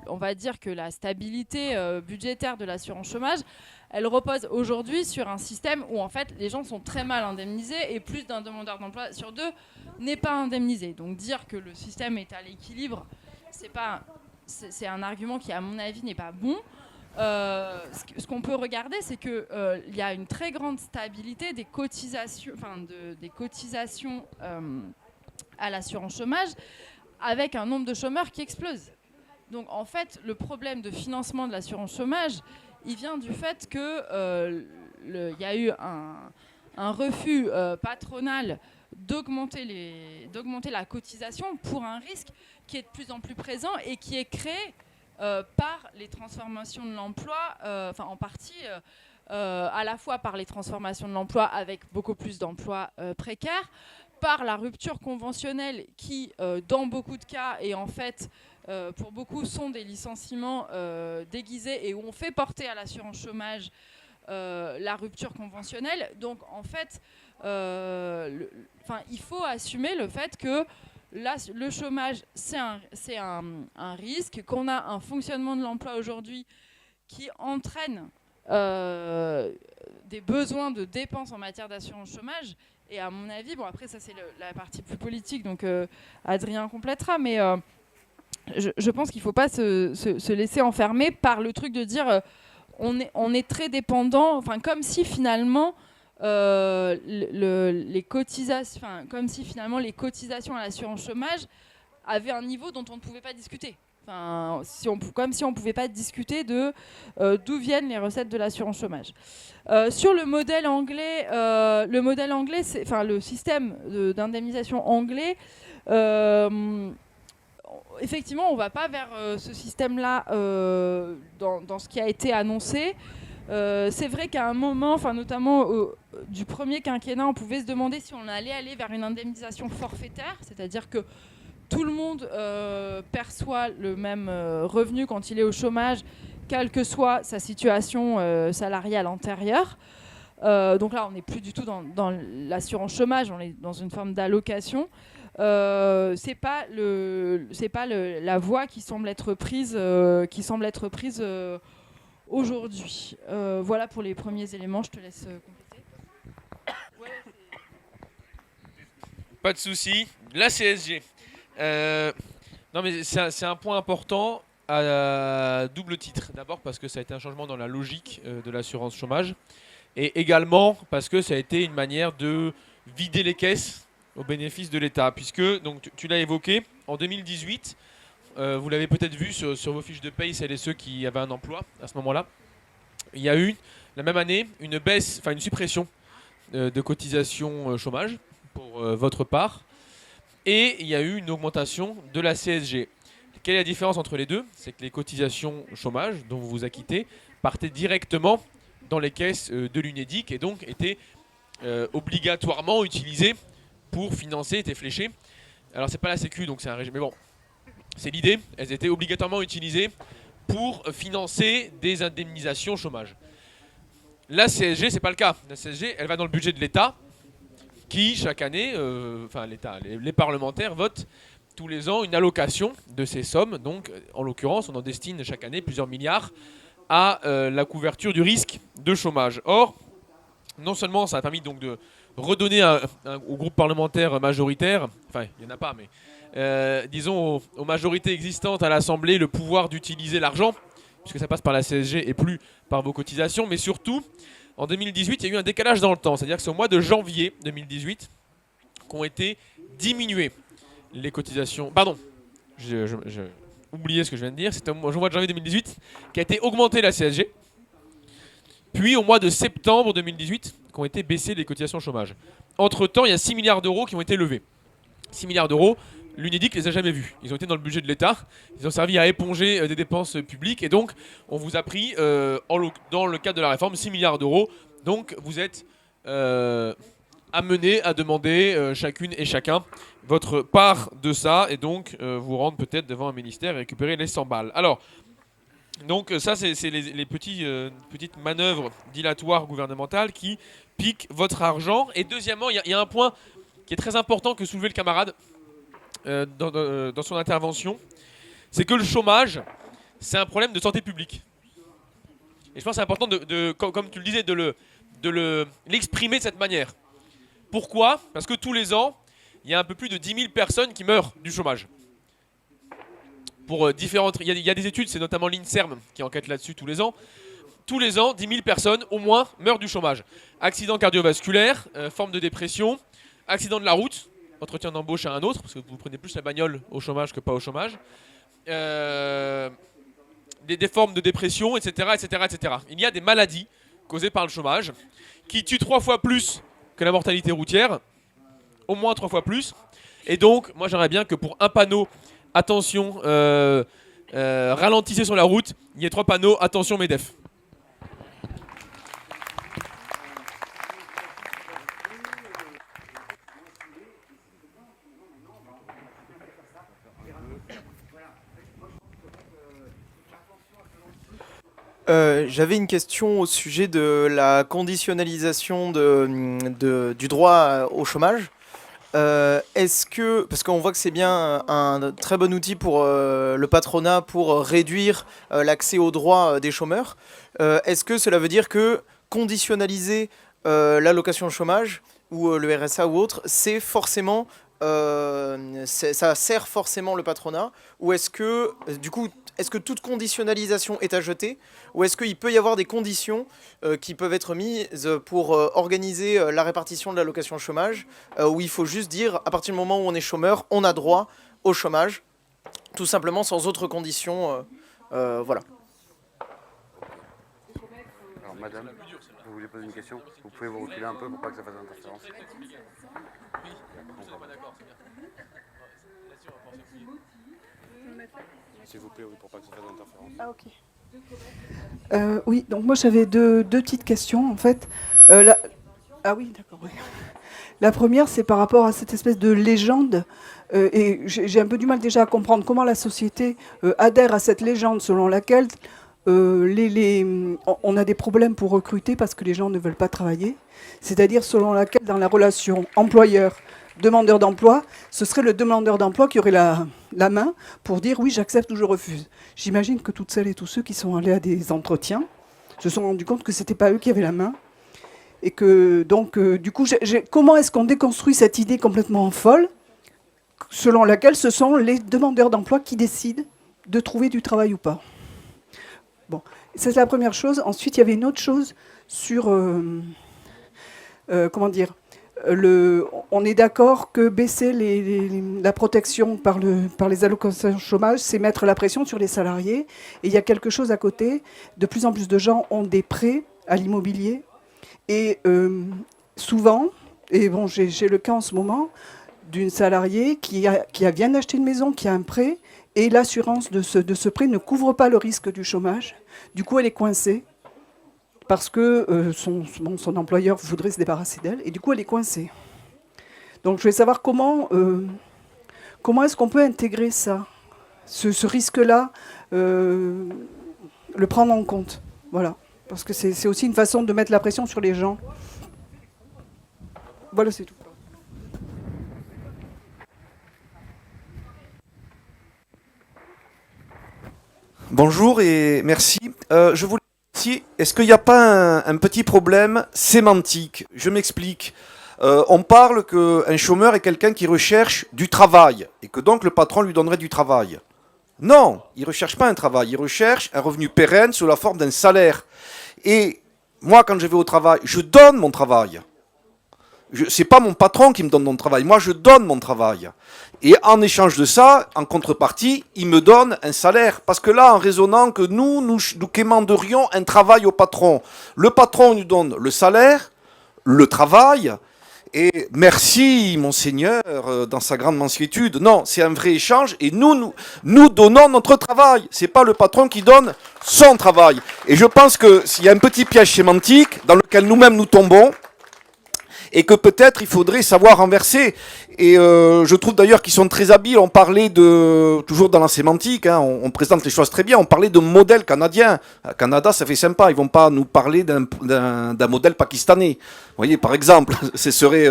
on va dire que la stabilité budgétaire de l'assurance chômage, elle repose aujourd'hui sur un système où en fait les gens sont très mal indemnisés et plus d'un demandeur d'emploi sur 2 n'est pas indemnisé. Donc dire que le système est à l'équilibre, c'est un argument qui, à mon avis, n'est pas bon. Ce qu'on peut regarder, c'est qu'il y a une très grande stabilité des cotisations, à l'assurance chômage, avec un nombre de chômeurs qui explose. Donc en fait, le problème de financement de l'assurance chômage, il vient du fait que y a eu un refus patronal d'augmenter la cotisation pour un risque qui est de plus en plus présent et qui est créé par les transformations de l'emploi, en partie à la fois par les transformations de l'emploi avec beaucoup plus d'emplois précaires, par la rupture conventionnelle qui, dans beaucoup de cas, et en fait, pour beaucoup, sont des licenciements déguisés et où on fait porter à l'assurance chômage la rupture conventionnelle. Donc, en fait, il faut assumer le fait que le chômage, c'est un risque, qu'on a un fonctionnement de l'emploi aujourd'hui qui entraîne des besoins de dépenses en matière d'assurance chômage. Et à mon avis, bon après ça c'est la partie plus politique, donc Adrien complétera, mais je pense qu'il ne faut pas se laisser enfermer par le truc de dire on est très dépendant, comme si finalement les cotisations, comme si finalement les cotisations à l'assurance chômage avaient un niveau dont on ne pouvait pas discuter. Comme si on ne pouvait pas discuter de d'où viennent les recettes de l'assurance chômage. Sur le modèle anglais, le système d'indemnisation anglais, effectivement, on ne va pas vers ce système-là dans ce qui a été annoncé. C'est vrai qu'à un moment, notamment du premier quinquennat, on pouvait se demander si on allait aller vers une indemnisation forfaitaire, c'est-à-dire que tout le monde perçoit le même revenu quand il est au chômage, quelle que soit sa situation salariale antérieure. Donc là, on n'est plus du tout dans l'assurance chômage, on est dans une forme d'allocation. C'est pas la voie qui semble être prise, aujourd'hui. Voilà pour les premiers éléments. Je te laisse compléter. Pas de souci. La CSG. Non, mais c'est un point important à double titre. D'abord parce que ça a été un changement dans la logique de l'assurance chômage, et également parce que ça a été une manière de vider les caisses au bénéfice de l'État. Puisque, donc, tu l'as évoqué, en 2018, vous l'avez peut-être vu sur vos fiches de paye, celles et ceux qui avaient un emploi à ce moment-là, il y a eu, la même année, une suppression de cotisation chômage pour votre part. Et il y a eu une augmentation de la CSG. Quelle est la différence entre les deux? C'est que les cotisations chômage dont vous vous acquittez partaient directement dans les caisses de l'UNEDIC et donc étaient obligatoirement utilisées pour financer, étaient fléchées. Alors c'est pas la Sécu, donc c'est un régime, mais bon, c'est l'idée. Elles étaient obligatoirement utilisées pour financer des indemnisations chômage. La CSG, c'est pas le cas. La CSG, elle va dans le budget de l'État, qui chaque année, l'État, les parlementaires votent tous les ans une allocation de ces sommes. Donc, en l'occurrence, on en destine chaque année plusieurs milliards à la couverture du risque de chômage. Or, non seulement ça a permis donc de redonner au groupe parlementaire majoritaire, enfin, il n'y en a pas, mais disons aux majorités existantes à l'Assemblée le pouvoir d'utiliser l'argent, puisque ça passe par la CSG et plus par vos cotisations, mais surtout, en 2018, il y a eu un décalage dans le temps. C'est-à-dire que c'est au mois de janvier 2018 qu'ont été diminuées les cotisations. Pardon, j'ai oublié ce que je viens de dire. C'était au mois de janvier 2018 qu'a été augmentée la CSG. Puis au mois de septembre 2018 qu'ont été baissées les cotisations chômage. Entre-temps, il y a 6 milliards d'euros qui ont été levés. 6 milliards d'euros, l'UNEDIC ne les a jamais vus. Ils ont été dans le budget de l'État, ils ont servi à éponger des dépenses publiques, et donc on vous a pris, dans le cadre de la réforme, 6 milliards d'euros. Donc vous êtes amenés à demander chacune et chacun votre part de ça, et donc vous rendre peut-être devant un ministère et récupérer les 100 balles. Alors, donc ça c'est les petites manœuvres dilatoires gouvernementales qui piquent votre argent. Et deuxièmement, il y a un point qui est très important que soulevait le camarade dans son intervention, c'est que le chômage, c'est un problème de santé publique. Et je pense que c'est important, comme tu le disais, de l'exprimer de cette manière. Pourquoi? Parce que tous les ans, il y a un peu plus de 10 000 personnes qui meurent du chômage. Pour différentes... Il y a des études, c'est notamment l'INSERM qui enquête là-dessus tous les ans. Tous les ans, 10 000 personnes, au moins, meurent du chômage. Accident cardiovasculaire, forme de dépression, accident de la route, entretien d'embauche à un autre, parce que vous prenez plus la bagnole au chômage que pas au chômage. Des formes de dépression, etc., etc., etc. Il y a des maladies causées par le chômage qui tuent 3 fois plus que la mortalité routière, au moins 3 fois plus. Et donc, moi j'aimerais bien que pour un panneau, attention, ralentissez sur la route, il y ait 3 panneaux, attention MEDEF. J'avais une question au sujet de la conditionnalisation du droit au chômage. Parce qu'on voit que c'est bien un très bon outil pour le patronat pour réduire l'accès aux droits des chômeurs, est-ce que cela veut dire que conditionnaliser l'allocation chômage ou le RSA ou autre, c'est forcément... ça sert forcément le patronat, ou est-ce que, du coup, est-ce que toute conditionnalisation est à jeter, ou est-ce qu'il peut y avoir des conditions qui peuvent être mises pour organiser la répartition de l'allocation chômage, où il faut juste dire, à partir du moment où on est chômeur, on a droit au chômage, tout simplement sans autres conditions, voilà. Alors madame, vous voulez poser une question? Vous pouvez vous reculer un peu pour pas que ça fasse interférence. S'il vous plaît, oui, pour pas que ça fasse interférence. Ah, ok. Oui, donc moi j'avais deux petites questions en fait. Ah oui, d'accord. Oui. La première, c'est par rapport à cette espèce de légende, et j'ai un peu du mal déjà à comprendre comment la société adhère à cette légende selon laquelle on a des problèmes pour recruter parce que les gens ne veulent pas travailler. C'est-à-dire selon laquelle dans la relation employeur-demandeur d'emploi, ce serait le demandeur d'emploi qui aurait la main pour dire oui, j'accepte ou je refuse. J'imagine que toutes celles et tous ceux qui sont allés à des entretiens se sont rendus compte que ce n'était pas eux qui avaient la main. Et que donc, du coup, comment est-ce qu'on déconstruit cette idée complètement folle selon laquelle ce sont les demandeurs d'emploi qui décident de trouver du travail ou pas. Bon, c'est la première chose. Ensuite, il y avait une autre chose sur... comment dire, on est d'accord que baisser la protection par les allocations chômage, c'est mettre la pression sur les salariés. Et il y a quelque chose à côté. De plus en plus de gens ont des prêts à l'immobilier. Et souvent, et bon, j'ai le cas en ce moment, d'une salariée qui vient d'acheter une maison, qui a un prêt, et l'assurance de ce prêt ne couvre pas le risque du chômage. Du coup, elle est coincée. Parce que son employeur voudrait se débarrasser d'elle, et du coup, elle est coincée. Donc, je voulais savoir comment est-ce qu'on peut intégrer ça, ce risque-là, le prendre en compte. Voilà. Parce que c'est aussi une façon de mettre la pression sur les gens. Voilà, c'est tout. Bonjour et merci. Je voulais dire, est-ce qu'il n'y a pas un petit problème sémantique? Je m'explique. On parle qu'un chômeur est quelqu'un qui recherche du travail et que donc le patron lui donnerait du travail. Non, il ne recherche pas un travail, il recherche un revenu pérenne sous la forme d'un salaire. Et moi, quand je vais au travail, je donne mon travail. C'est pas mon patron qui me donne mon travail, moi je donne mon travail. Et en échange de ça, en contrepartie, il me donne un salaire. Parce que là, en raisonnant que nous quémanderions un travail au patron, le patron nous donne le salaire, le travail, et merci Monseigneur dans sa grande mansuétude. Non, c'est un vrai échange et nous donnons notre travail. C'est pas le patron qui donne son travail. Et je pense que s'il y a un petit piège sémantique dans lequel nous-mêmes nous tombons, et que peut-être il faudrait savoir renverser. Et je trouve d'ailleurs qu'ils sont très habiles. On parlait toujours dans la sémantique, hein, on présente les choses très bien, on parlait de modèle canadien. Canada, ça fait sympa, ils vont pas nous parler d'un modèle pakistanais. Vous voyez, par exemple, ce serait...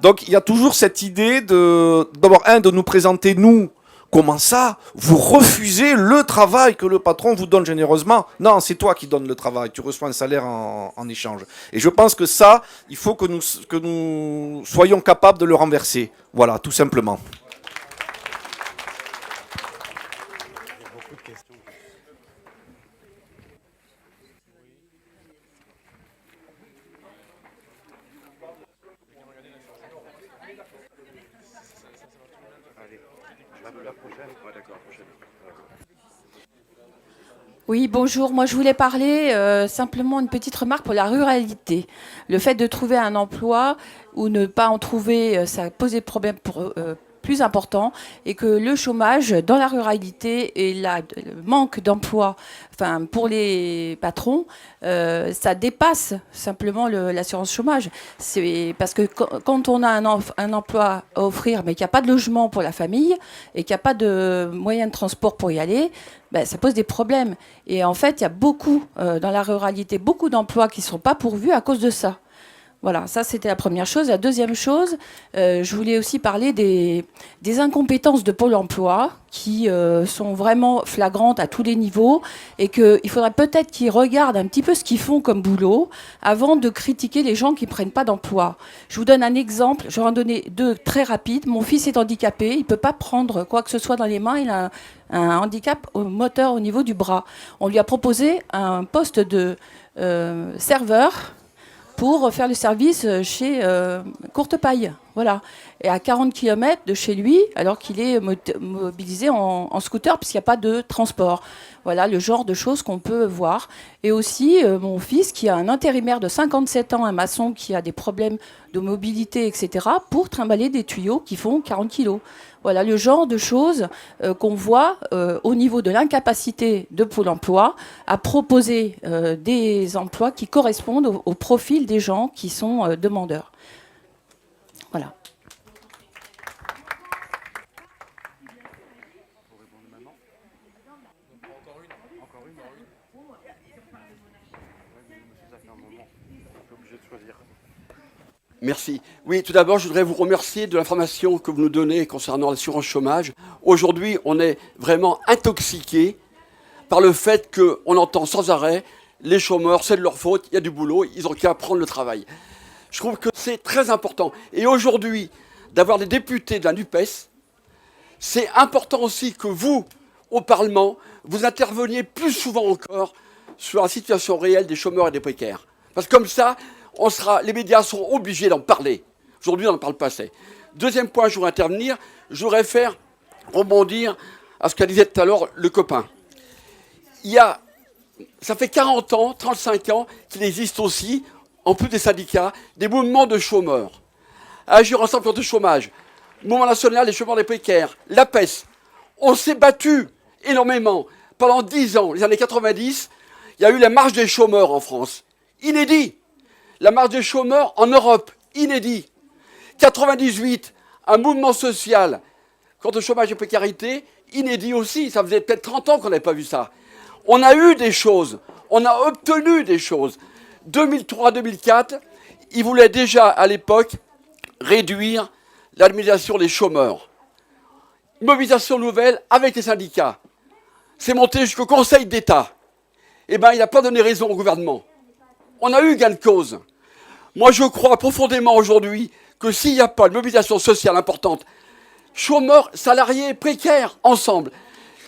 Donc il y a toujours cette idée d'abord, de nous présenter, nous, comment ça, vous refusez le travail que le patron vous donne généreusement? Non, c'est toi qui donnes le travail, tu reçois un salaire en échange. Et je pense que ça, il faut que nous soyons capables de le renverser. Voilà, tout simplement. Oui, bonjour. Moi, je voulais parler simplement une petite remarque pour la ruralité. Le fait de trouver un emploi ou ne pas en trouver, ça pose des problèmes plus importants et que le chômage dans la ruralité et le manque d'emploi, enfin pour les patrons, ça dépasse simplement l'assurance chômage. C'est parce que quand on a un emploi à offrir, mais qu'il n'y a pas de logement pour la famille et qu'il n'y a pas de moyen de transport pour y aller, ben, ça pose des problèmes. Et en fait, il y a beaucoup, dans la ruralité, beaucoup d'emplois qui ne sont pas pourvus à cause de ça. Voilà, ça c'était la première chose. La deuxième chose, je voulais aussi parler des incompétences de Pôle emploi qui sont vraiment flagrantes à tous les niveaux et qu'il faudrait peut-être qu'ils regardent un petit peu ce qu'ils font comme boulot avant de critiquer les gens qui ne prennent pas d'emploi. Je vous donne un exemple, je vais en donner deux très rapides. Mon fils est handicapé, il ne peut pas prendre quoi que ce soit dans les mains, il a un handicap moteur au niveau du bras. On lui a proposé un poste de serveur pour faire le service chez Courtepaille. Voilà. Et à 40 km de chez lui, alors qu'il est mobilisé en scooter, puisqu'il n'y a pas de transport. Voilà le genre de choses qu'on peut voir. Et aussi, mon fils, qui a un intérimaire de 57 ans, un maçon qui a des problèmes de mobilité, etc., pour trimballer des tuyaux qui font 40 kilos. Voilà le genre de choses qu'on voit au niveau de l'incapacité de Pôle emploi à proposer des emplois qui correspondent au profil des gens qui sont demandeurs. Voilà. Merci. Oui, tout d'abord, je voudrais vous remercier de l'information que vous nous donnez concernant l'assurance chômage. Aujourd'hui, on est vraiment intoxiqué par le fait qu'on entend sans arrêt les chômeurs, c'est de leur faute, il y a du boulot, ils ont qu'à prendre le travail. Je trouve que c'est très important. Et aujourd'hui, d'avoir des députés de la NUPES c'est important aussi que vous, au Parlement, vous interveniez plus souvent encore sur la situation réelle des chômeurs et des précaires. Parce que comme ça, les médias seront obligés d'en parler. Aujourd'hui, on n'en parle pas assez. Deuxième point, je voudrais intervenir, je voudrais rebondir à ce qu'a disait tout à l'heure le copain. Ça fait 40 ans, 35 ans qu'il existe aussi, en plus des syndicats, des mouvements de chômeurs. Agir ensemble contre le chômage, Mouvement national des chômeurs des précaires, l'APES. On s'est battu énormément. Pendant 10 ans, les années 90, il y a eu la marche des chômeurs en France. Inédit. La marche des chômeurs en Europe. Inédit. 98, un mouvement social contre le chômage et la précarité. Inédit aussi. Ça faisait peut-être 30 ans qu'on n'avait pas vu ça. On a eu des choses. On a obtenu des choses. 2003-2004, ils voulaient déjà, à l'époque, réduire l'administration des chômeurs. Mobilisation nouvelle avec les syndicats. C'est monté jusqu'au Conseil d'État. Eh bien, il n'a pas donné raison au gouvernement. On a eu gain de cause. Moi, je crois profondément aujourd'hui que s'il n'y a pas de mobilisation sociale importante, chômeurs, salariés, précaires, ensemble,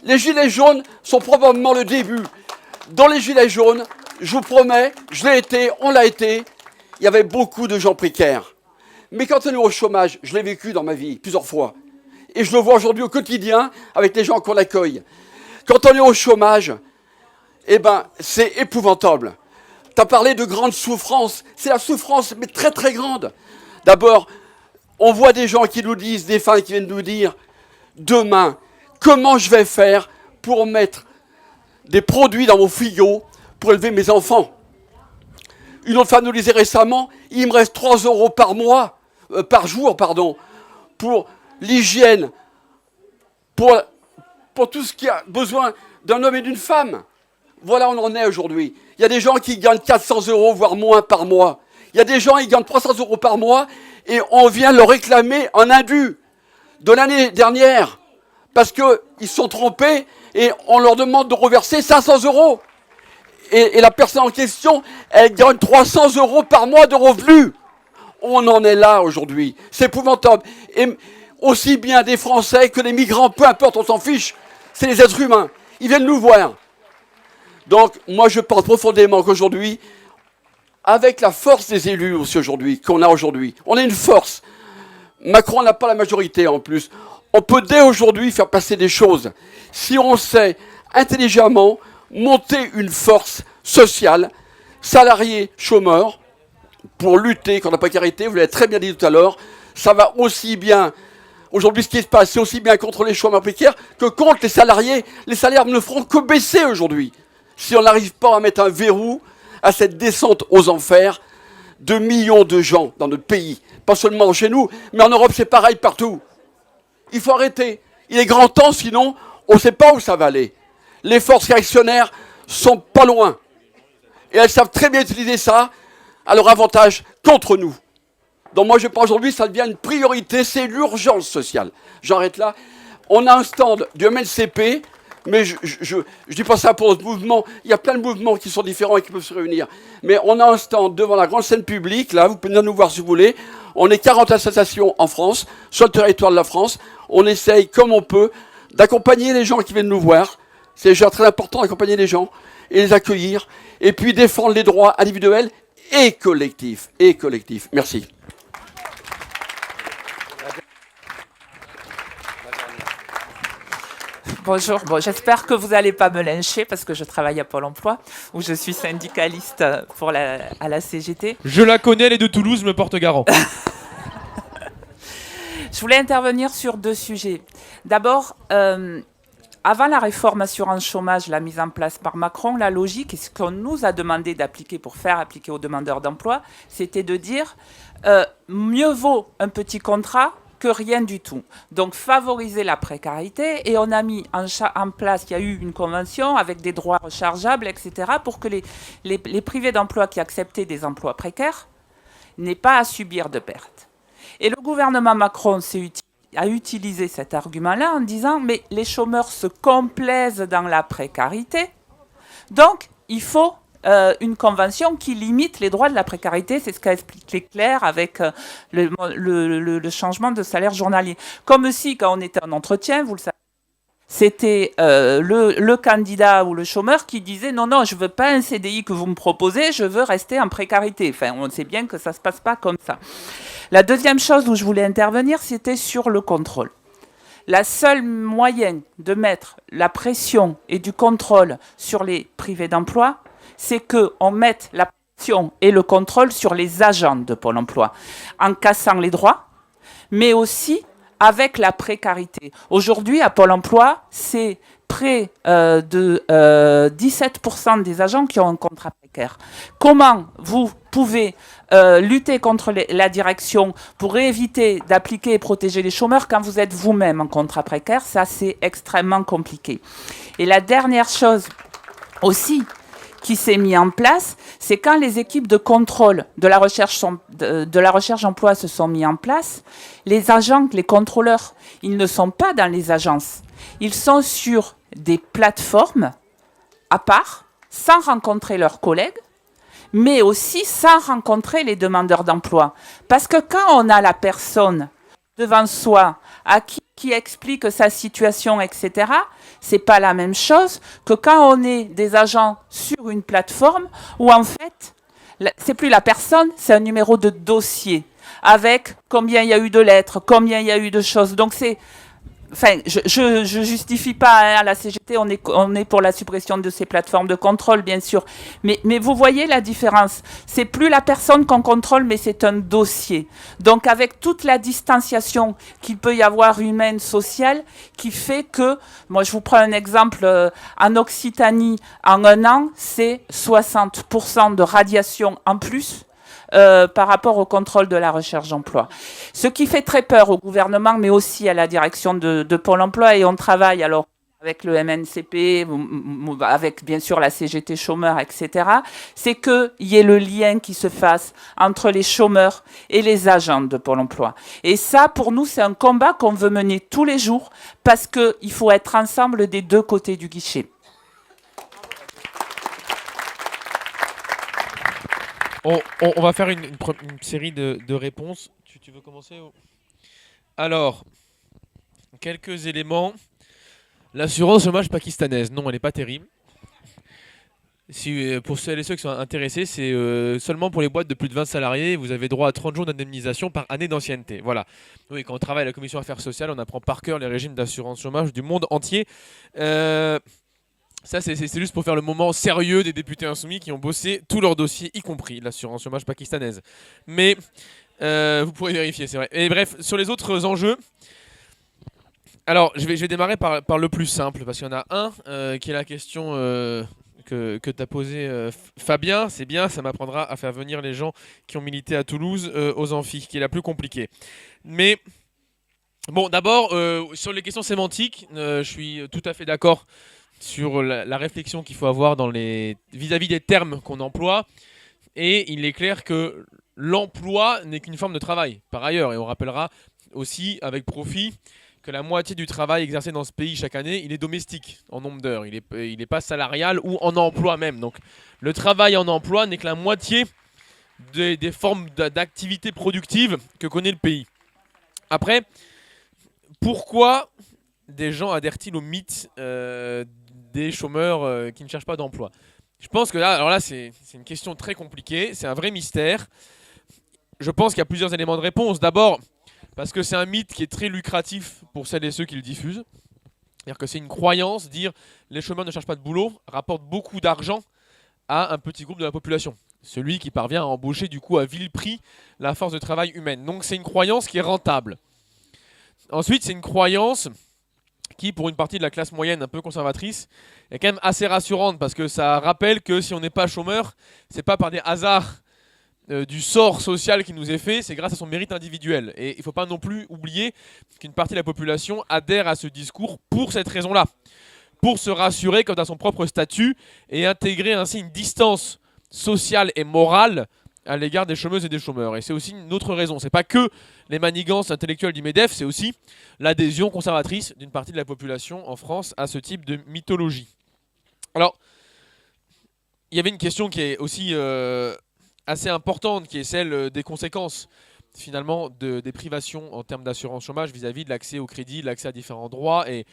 les gilets jaunes sont probablement le début. Dans les gilets jaunes, je vous promets, je l'ai été, on l'a été, il y avait beaucoup de gens précaires. Mais quand on est au chômage, je l'ai vécu dans ma vie plusieurs fois, et je le vois aujourd'hui au quotidien avec les gens qu'on accueille. Quand on est au chômage, eh ben, c'est épouvantable. Tu as parlé de grande souffrance, c'est la souffrance, mais très très grande. D'abord, on voit des gens qui nous disent, des femmes qui viennent nous dire, demain, comment je vais faire pour mettre des produits dans mon frigo pour élever mes enfants. Une autre femme nous disait récemment, il me reste 3 € par jour, pour l'hygiène, pour tout ce qui a besoin d'un homme et d'une femme. Voilà où on en est aujourd'hui. Il y a des gens qui gagnent 400 €, voire moins par mois. Il y a des gens qui gagnent 300 € par mois et on vient leur réclamer un indu de l'année dernière parce qu'ils se sont trompés et on leur demande de reverser 500 €. Et la personne en question, elle gagne 300 € par mois de revenus. On en est là aujourd'hui. C'est épouvantable. Et aussi bien des Français que des migrants, peu importe, on s'en fiche. C'est les êtres humains. Ils viennent nous voir. Donc, moi, je pense profondément qu'aujourd'hui, avec la force des élus aussi aujourd'hui, qu'on a aujourd'hui, on a une force. Macron n'a pas la majorité en plus. On peut dès aujourd'hui faire passer des choses. Si on sait intelligemment monter une force sociale, salariés, chômeurs, pour lutter contre la précarité, vous l'avez très bien dit tout à l'heure, ça va aussi bien, aujourd'hui ce qui se passe, c'est aussi bien contre les chômeurs précaires que contre les salariés. Les salaires ne feront que baisser aujourd'hui, si on n'arrive pas à mettre un verrou à cette descente aux enfers de millions de gens dans notre pays. Pas seulement chez nous, mais en Europe c'est pareil partout. Il faut arrêter. Il est grand temps, sinon on ne sait pas où ça va aller. Les forces réactionnaires sont pas loin. Et elles savent très bien utiliser ça à leur avantage contre nous. Donc moi je pense aujourd'hui ça devient une priorité, c'est l'urgence sociale. J'arrête là. On a un stand du MLCP, mais je dis pas ça pour notre mouvement. Il y a plein de mouvements qui sont différents et qui peuvent se réunir. Mais on a un stand devant la grande scène publique, là, vous pouvez venir nous voir si vous voulez. On est 40 associations en France, sur le territoire de la France. On essaye comme on peut d'accompagner les gens qui viennent nous voir. C'est déjà très important d'accompagner les gens et les accueillir. Et puis défendre les droits individuels et collectifs. Merci. Bonjour, j'espère que vous n'allez pas me lyncher parce que je travaille à Pôle emploi où je suis syndicaliste à la CGT. Je la connais, elle est de Toulouse, me porte garant. Je voulais intervenir sur 2 sujets. D'abord, avant la réforme assurance chômage, la mise en place par Macron, la logique, et ce qu'on nous a demandé d'appliquer pour faire appliquer aux demandeurs d'emploi, c'était de dire mieux vaut un petit contrat que rien du tout. Donc favoriser la précarité, et on a mis en place, il y a eu une convention avec des droits rechargeables, etc., pour que les privés d'emploi qui acceptaient des emplois précaires n'aient pas à subir de pertes. Et le gouvernement Macron a utilisé cet argument-là en disant « mais les chômeurs se complaisent dans la précarité, donc il faut une convention qui limite les droits de la précarité. C'est ce qu'a expliqué Claire avec le changement de salaire journalier. Comme aussi, quand on était en entretien, vous le savez, c'était le candidat ou le chômeur qui disait non, je ne veux pas un CDI que vous me proposez, je veux rester en précarité. Enfin, on sait bien que ça ne se passe pas comme ça. La deuxième chose où je voulais intervenir, c'était sur le contrôle. La seule moyen de mettre la pression et du contrôle sur les privés d'emploi, c'est qu'on mette la pression et le contrôle sur les agents de Pôle emploi, en cassant les droits, mais aussi avec la précarité. Aujourd'hui, à Pôle emploi, c'est près de 17% des agents qui ont un contrat précaire. Comment vous pouvez lutter contre la direction pour éviter d'appliquer et protéger les chômeurs quand vous êtes vous-même en contrat précaire? Ça, c'est extrêmement compliqué. Et la dernière chose aussi qui s'est mise en place, c'est quand les équipes de contrôle de la recherche emploi se sont mis en place, les agents, les contrôleurs, ils ne sont pas dans les agences. Ils sont sur des plateformes à part, sans rencontrer leurs collègues, mais aussi sans rencontrer les demandeurs d'emploi. Parce que quand on a la personne devant soi, à qui explique sa situation, etc., c'est pas la même chose que quand on est des agents sur une plateforme où en fait, c'est plus la personne, c'est un numéro de dossier avec combien il y a eu de lettres, combien il y a eu de choses. Donc c'est... Enfin, je justifie pas à la CGT, on est pour la suppression de ces plateformes de contrôle, bien sûr. Mais vous voyez la différence. C'est plus la personne qu'on contrôle, mais c'est un dossier. Donc, avec toute la distanciation qu'il peut y avoir humaine, sociale, qui fait que, moi, je vous prends un exemple, en Occitanie, en un an, c'est 60% de radiation en plus. Par rapport au contrôle de la recherche d'emploi. Ce qui fait très peur au gouvernement, mais aussi à la direction de Pôle emploi, et on travaille alors avec le MNCP, avec bien sûr la CGT chômeurs, etc., c'est qu'il y ait le lien qui se fasse entre les chômeurs et les agents de Pôle emploi. Et ça, pour nous, c'est un combat qu'on veut mener tous les jours, parce qu'il faut être ensemble des deux côtés du guichet. On va faire une série de réponses. Tu veux commencer Alors, quelques éléments. L'assurance chômage pakistanaise, non, elle n'est pas terrible. Pour celles et ceux qui sont intéressés, c'est seulement pour les boîtes de plus de 20 salariés. Vous avez droit à 30 jours d'indemnisation par année d'ancienneté. Voilà. Oui, quand on travaille à la commission affaires sociales, on apprend par cœur les régimes d'assurance chômage du monde entier. Ça, c'est juste pour faire le moment sérieux des députés insoumis qui ont bossé tous leurs dossiers, y compris l'assurance chômage pakistanaise. Mais vous pourrez vérifier, c'est vrai. Et bref, sur les autres enjeux, alors je vais démarrer par le plus simple, parce qu'il y en a un qui est la question que tu as posée, Fabien. C'est bien, ça m'apprendra à faire venir les gens qui ont milité à Toulouse aux amphis, qui est la plus compliquée. Mais bon, d'abord, sur les questions sémantiques, je suis tout à fait d'accord sur la réflexion qu'il faut avoir vis-à-vis des termes qu'on emploie. Et il est clair que l'emploi n'est qu'une forme de travail, par ailleurs. Et on rappellera aussi, avec profit, que la moitié du travail exercé dans ce pays chaque année, il est domestique en nombre d'heures. Il n'est pas salarial ou en emploi même. Donc le travail en emploi n'est que la moitié des formes d'activité productive que connaît le pays. Après, pourquoi des gens adhèrent-ils au mythe des chômeurs qui ne cherchent pas d'emploi? Je pense que là c'est une question très compliquée, c'est un vrai mystère. Je pense qu'il y a plusieurs éléments de réponse. D'abord, parce que c'est un mythe qui est très lucratif pour celles et ceux qui le diffusent. C'est-à-dire que c'est une croyance, dire les chômeurs ne cherchent pas de boulot, rapporte beaucoup d'argent à un petit groupe de la population. Celui qui parvient à embaucher du coup à vil prix la force de travail humaine. Donc c'est une croyance qui est rentable. Ensuite, c'est une croyance qui, pour une partie de la classe moyenne un peu conservatrice, est quand même assez rassurante, parce que ça rappelle que si on n'est pas chômeur, c'est pas par des hasards du sort social qui nous est fait, c'est grâce à son mérite individuel. Et il ne faut pas non plus oublier qu'une partie de la population adhère à ce discours pour cette raison-là, pour se rassurer quant à son propre statut et intégrer ainsi une distance sociale et morale à l'égard des chômeuses et des chômeurs. Et c'est aussi une autre raison. C'est pas que les manigances intellectuelles du MEDEF, c'est aussi l'adhésion conservatrice d'une partie de la population en France à ce type de mythologie. Alors, il y avait une question qui est aussi assez importante, qui est celle des conséquences finalement des privations en termes d'assurance chômage vis-à-vis de l'accès au crédit, de l'accès à différents droits. Et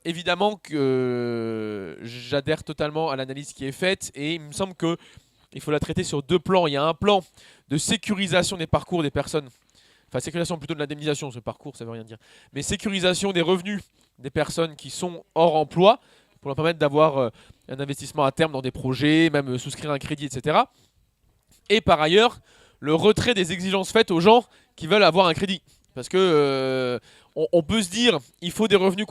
évidemment que j'adhère totalement à l'analyse qui est faite et il me semble qu'il faut la traiter sur deux plans. Il y a un plan de sécurisation des parcours des personnes, enfin sécurisation plutôt de l'indemnisation, ce parcours ça veut rien dire, mais sécurisation des revenus des personnes qui sont hors emploi pour leur permettre d'avoir un investissement à terme dans des projets, même souscrire un crédit, etc. Et par ailleurs, le retrait des exigences faites aux gens qui veulent avoir un crédit. Parce que on peut se dire il faut des revenus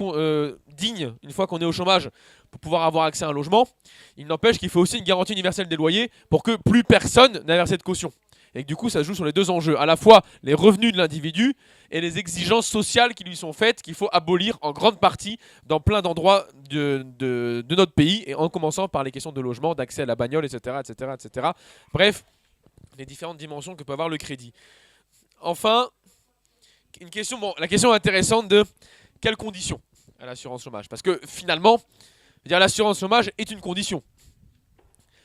dignes une fois qu'on est au chômage pour pouvoir avoir accès à un logement. Il n'empêche qu'il faut aussi une garantie universelle des loyers pour que plus personne n'ait versé de caution. Et que du coup ça joue sur les deux enjeux, à la fois les revenus de l'individu et les exigences sociales qui lui sont faites, qu'il faut abolir en grande partie dans plein d'endroits de notre pays, et en commençant par les questions de logement, d'accès à la bagnole, etc., etc., etc. Bref, les différentes dimensions que peut avoir le crédit. Enfin, la question intéressante de quelles conditions à l'assurance chômage. Parce que finalement, l'assurance chômage est une condition.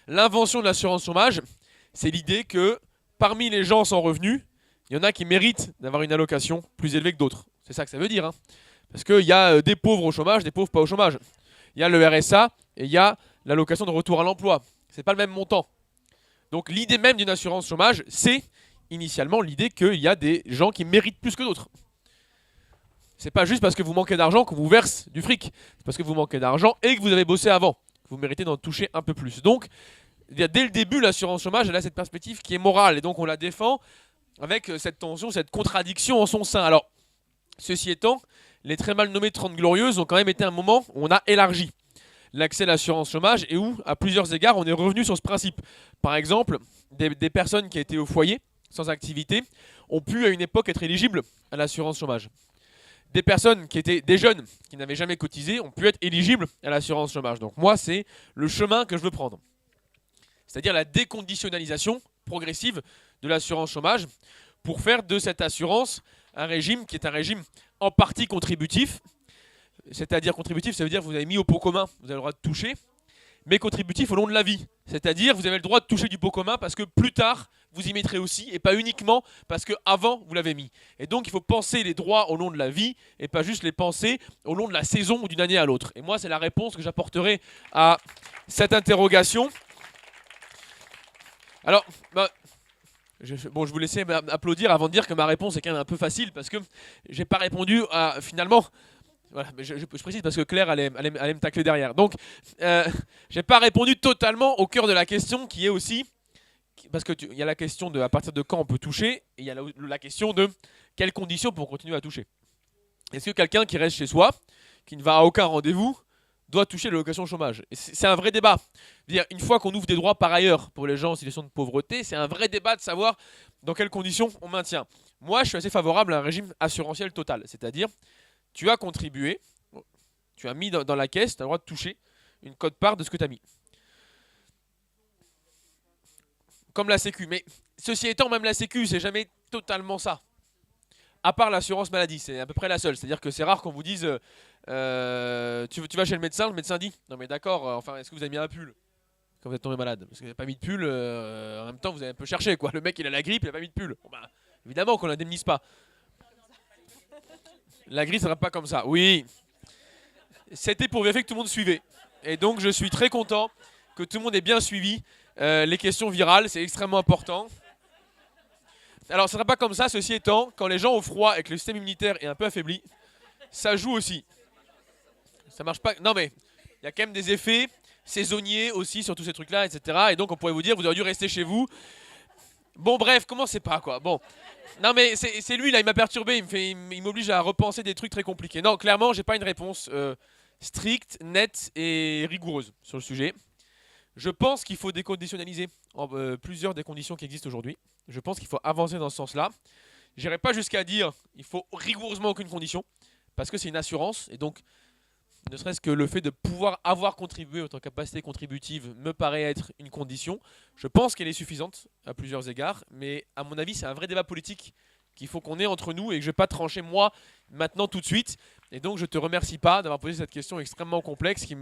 L'invention de l'assurance chômage, c'est l'idée que parmi les gens sans revenus, il y en a qui méritent d'avoir une allocation plus élevée que d'autres. C'est ça que ça veut dire. Parce qu'il y a des pauvres au chômage, des pauvres pas au chômage. Il y a le RSA et il y a l'allocation de retour à l'emploi. Ce n'est pas le même montant. Donc l'idée même d'une assurance chômage, c'est initialement l'idée qu'il y a des gens qui méritent plus que d'autres. C'est pas juste parce que vous manquez d'argent qu'on vous verse du fric. C'est parce que vous manquez d'argent et que vous avez bossé avant. Vous méritez d'en toucher un peu plus. Donc, dès le début, l'assurance chômage, elle a cette perspective qui est morale. Et donc, on la défend avec cette tension, cette contradiction en son sein. Alors, ceci étant, les très mal nommées 30 Glorieuses ont quand même été un moment où on a élargi l'accès à l'assurance chômage et où, à plusieurs égards, on est revenu sur ce principe. Par exemple, des personnes qui étaient au foyer, sans activité, ont pu à une époque être éligibles à l'assurance chômage. Des personnes qui étaient des jeunes, qui n'avaient jamais cotisé, ont pu être éligibles à l'assurance chômage. Donc moi, c'est le chemin que je veux prendre. C'est-à-dire la déconditionnalisation progressive de l'assurance chômage pour faire de cette assurance un régime qui est un régime en partie contributif. C'est-à-dire contributif, ça veut dire que vous avez mis au pot commun, vous avez le droit de toucher, mais contributif au long de la vie. C'est-à-dire vous avez le droit de toucher du pot commun parce que plus tard, vous y mettrez aussi, et pas uniquement parce qu'avant, vous l'avez mis. Et donc, il faut penser les droits au long de la vie, et pas juste les penser au long de la saison ou d'une année à l'autre. Et moi, c'est la réponse que j'apporterai à cette interrogation. Alors, je vous laissais applaudir avant de dire que ma réponse est quand même un peu facile, parce que j'ai pas répondu à, finalement... Voilà, mais je précise parce que Claire allait me tacler derrière. Donc, j'ai pas répondu totalement au cœur de la question qui est aussi... Parce qu'il y a la question de à partir de quand on peut toucher, et il y a la question de quelles conditions pour continuer à toucher. Est-ce que quelqu'un qui reste chez soi, qui ne va à aucun rendez-vous, doit toucher l'allocation chômage? C'est un vrai débat. Dire, une fois qu'on ouvre des droits par ailleurs pour les gens en situation de pauvreté, c'est un vrai débat de savoir dans quelles conditions on maintient. Moi, je suis assez favorable à un régime assurantiel total. C'est-à-dire, tu as contribué, tu as mis dans la caisse, tu as le droit de toucher une quote-part de ce que tu as mis. Comme la Sécu. Mais ceci étant, même la Sécu, c'est jamais totalement ça. À part l'assurance maladie, c'est à peu près la seule. C'est-à-dire que c'est rare qu'on vous dise tu vas chez le médecin dit non mais d'accord, enfin est-ce que vous avez mis un pull quand vous êtes tombé malade? Parce que vous n'avez pas mis de pull, en même temps vous avez un peu cherché quoi. Le mec il a la grippe, il n'a pas mis de pull. Bon, bah, évidemment qu'on l'indemnise pas. La grille ne sera pas comme ça. Oui. C'était pour vérifier que tout le monde suivait. Et donc je suis très content que tout le monde ait bien suivi les questions virales, c'est extrêmement important. Alors ce ne sera pas comme ça, ceci étant, quand les gens ont froid et que le système immunitaire est un peu affaibli, ça joue aussi. Ça marche pas. Non mais, il y a quand même des effets saisonniers aussi sur tous ces trucs-là, etc. Et donc on pourrait vous dire, vous auriez dû rester chez vous. Bon bref, commencez pas quoi. Bon. Non mais c'est lui là, il m'a perturbé, il m'oblige à repenser des trucs très compliqués. Non, clairement, j'ai pas une réponse stricte, nette et rigoureuse sur le sujet. Je pense qu'il faut déconditionnaliser plusieurs des conditions qui existent aujourd'hui. Je pense qu'il faut avancer dans ce sens-là. Je n'irai pas jusqu'à dire qu'il faut rigoureusement aucune condition, parce que c'est une assurance, et donc ne serait-ce que le fait de pouvoir avoir contribué autant capacité contributive me paraît être une condition. Je pense qu'elle est suffisante à plusieurs égards, mais à mon avis c'est un vrai débat politique qu'il faut qu'on ait entre nous et que je ne vais pas trancher moi maintenant tout de suite. Et donc, je ne te remercie pas d'avoir posé cette question extrêmement complexe qui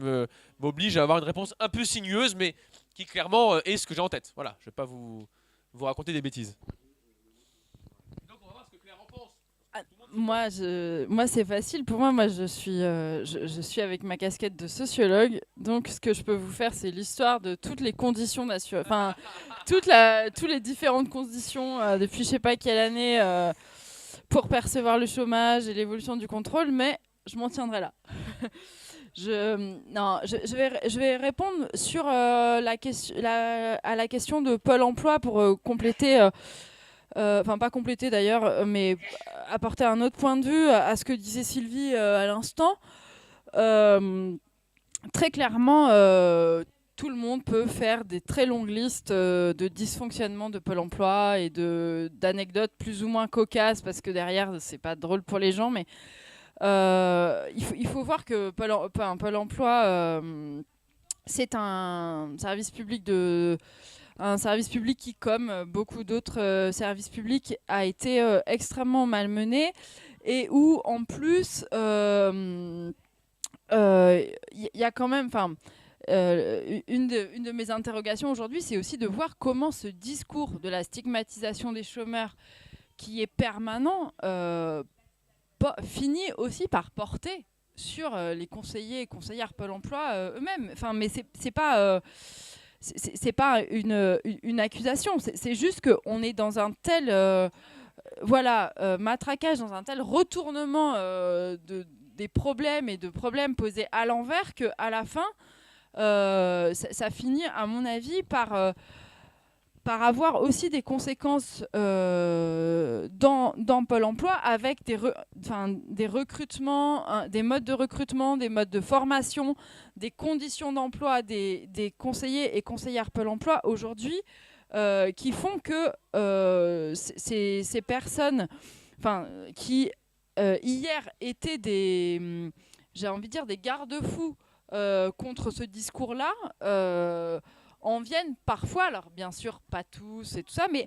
m'oblige à avoir une réponse un peu sinueuse, mais qui clairement est ce que j'ai en tête. Voilà, je ne vais pas vous raconter des bêtises. Donc, on va voir ce que Claire en pense. Moi, c'est facile. Pour moi, je suis avec ma casquette de sociologue. Donc, ce que je peux vous faire, c'est l'histoire de toutes les conditions d'assurance. Enfin, toutes les différentes conditions depuis je ne sais pas quelle année pour percevoir le chômage et l'évolution du contrôle. Mais je m'en tiendrai là. Je vais répondre sur à la question de Pôle emploi pour compléter. Enfin, pas compléter d'ailleurs, mais apporter un autre point de vue à ce que disait Sylvie à l'instant. Très clairement, tout le monde peut faire des très longues listes de dysfonctionnements de Pôle emploi et d'anecdotes plus ou moins cocasses, parce que derrière, c'est pas drôle pour les gens, mais il faut voir que Pôle emploi, c'est un service public qui, comme beaucoup d'autres services publics, a été extrêmement malmené et où, en plus, il y a quand même... une de mes interrogations aujourd'hui, c'est aussi de voir comment ce discours de la stigmatisation des chômeurs, qui est permanent, finit aussi par porter sur les conseillers et conseillères Pôle emploi eux-mêmes. Mais c'est pas... c'est pas une accusation, c'est juste qu'on est dans un tel matraquage, dans un tel retournement des problèmes et de problèmes posés à l'envers qu'à la fin, ça finit, à mon avis, par avoir aussi des conséquences dans Pôle emploi, avec des recrutements, des modes de recrutement, des modes de formation, des conditions d'emploi des conseillers et conseillères Pôle emploi aujourd'hui qui font que ces personnes qui hier étaient des garde-fous contre ce discours-là, en viennent parfois, alors bien sûr pas tous et tout ça, mais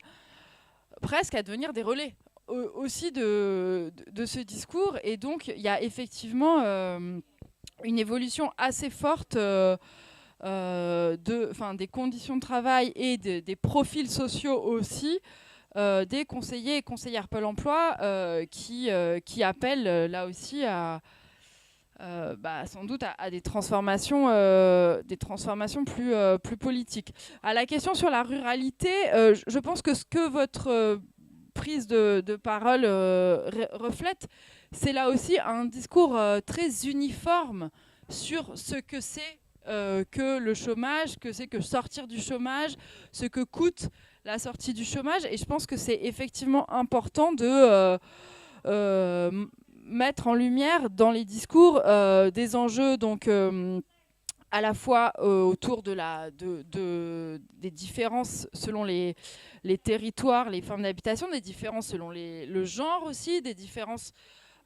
presque à devenir des relais aussi de ce discours. Et donc il y a effectivement une évolution assez forte des conditions de travail et des profils sociaux aussi des conseillers et conseillères Pôle emploi qui appellent là aussi à sans doute à des transformations plus politiques. À la question sur la ruralité, je pense que ce que votre prise de parole reflète, c'est là aussi un discours très uniforme sur ce que c'est que le chômage, que c'est que sortir du chômage, ce que coûte la sortie du chômage. Et je pense que c'est effectivement important de mettre en lumière dans les discours des enjeux donc à la fois autour des différences selon les territoires, les formes d'habitation, des différences selon le genre aussi, des différences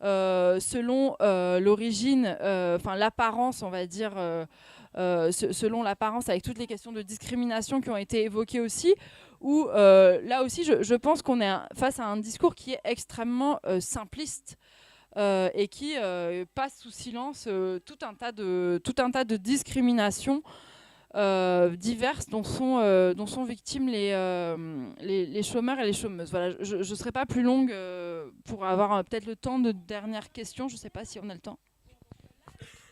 selon l'origine, l'apparence, on va dire, selon l'apparence, avec toutes les questions de discrimination qui ont été évoquées aussi, où là aussi je pense qu'on est face à un discours qui est extrêmement simpliste et qui passe sous silence tout un tas de discriminations diverses dont sont victimes les chômeurs et les chômeuses. Voilà, je ne serai pas plus longue pour avoir peut-être le temps de dernière question. Je ne sais pas si on a le temps.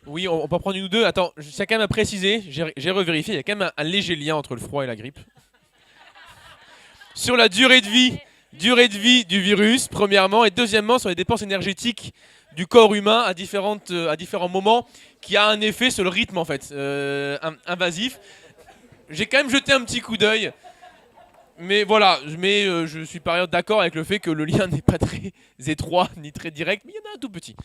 Oui, on peut en prendre une ou deux. Attends, je tiens quand même à préciser, j'ai revérifié, il y a quand même un léger lien entre le froid et la grippe. Sur la durée de vie du virus, premièrement, et deuxièmement, sur les dépenses énergétiques du corps humain à différents moments, qui a un effet sur le rythme, en fait, invasif. J'ai quand même jeté un petit coup d'œil, mais voilà, je suis par ailleurs d'accord avec le fait que le lien n'est pas très étroit, ni très direct, mais il y en a un tout petit.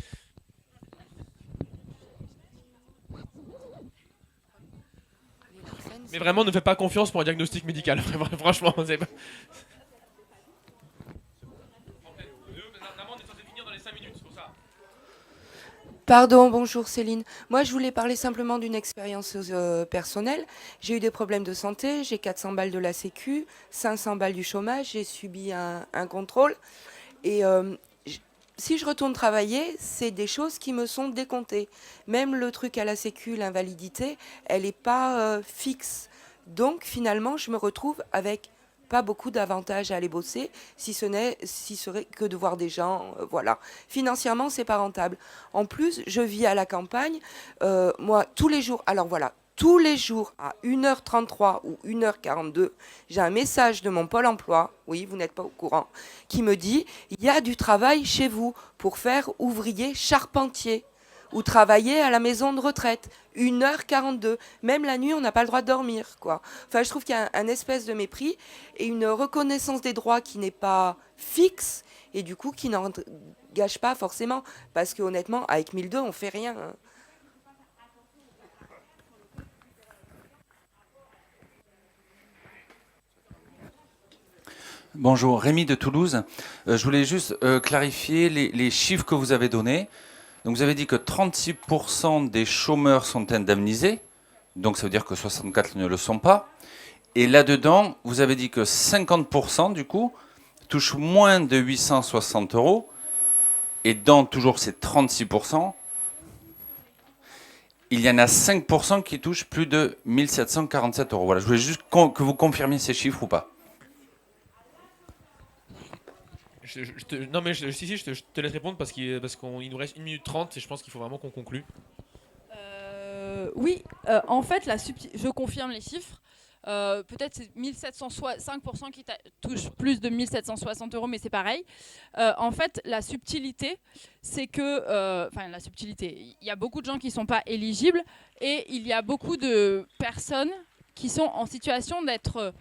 Mais vraiment, ne faites pas confiance pour un diagnostic médical. Franchement, c'est pas... Pardon, bonjour Céline. Moi, je voulais parler simplement d'une expérience personnelle. J'ai eu des problèmes de santé, j'ai 400 balles de la Sécu, 500 balles du chômage, j'ai subi un contrôle. Et si je retourne travailler, c'est des choses qui me sont décomptées. Même le truc à la sécu, l'invalidité, elle n'est pas fixe. Donc finalement, je me retrouve avec pas beaucoup d'avantages à aller bosser, si serait que de voir des gens, voilà. Financièrement, c'est pas rentable. En plus, je vis à la campagne, moi, tous les jours, alors voilà, tous les jours à 1h33 ou 1h42, j'ai un message de mon Pôle emploi, oui, vous n'êtes pas au courant, qui me dit « Il y a du travail chez vous pour faire ouvrier charpentier ou travailler à la maison de retraite. 1h42. Même la nuit, on n'a pas le droit de dormir, quoi. » Enfin, je trouve qu'il y a un espèce de mépris et une reconnaissance des droits qui n'est pas fixe et du coup qui n'engage pas forcément. Parce que honnêtement, avec 1002, on fait rien, hein. Bonjour, Rémi de Toulouse. Je voulais juste clarifier les chiffres que vous avez donnés. Donc vous avez dit que 36% des chômeurs sont indemnisés, donc ça veut dire que 64 ne le sont pas. Et là-dedans, vous avez dit que 50% du coup touchent moins de 860 €. Et dans toujours ces 36%, il y en a 5% qui touchent plus de 1747 €. Voilà, je voulais juste que vous confirmiez ces chiffres ou pas. Non mais si, je te laisse répondre parce qu'il nous reste 1 minute 30 et je pense qu'il faut vraiment qu'on conclue. Oui, en fait, je confirme les chiffres. Peut-être c'est 5% qui touchent plus de 1760 €, mais c'est pareil. En fait, la subtilité, c'est que... la subtilité, il y a beaucoup de gens qui ne sont pas éligibles et il y a beaucoup de personnes qui sont en situation d'être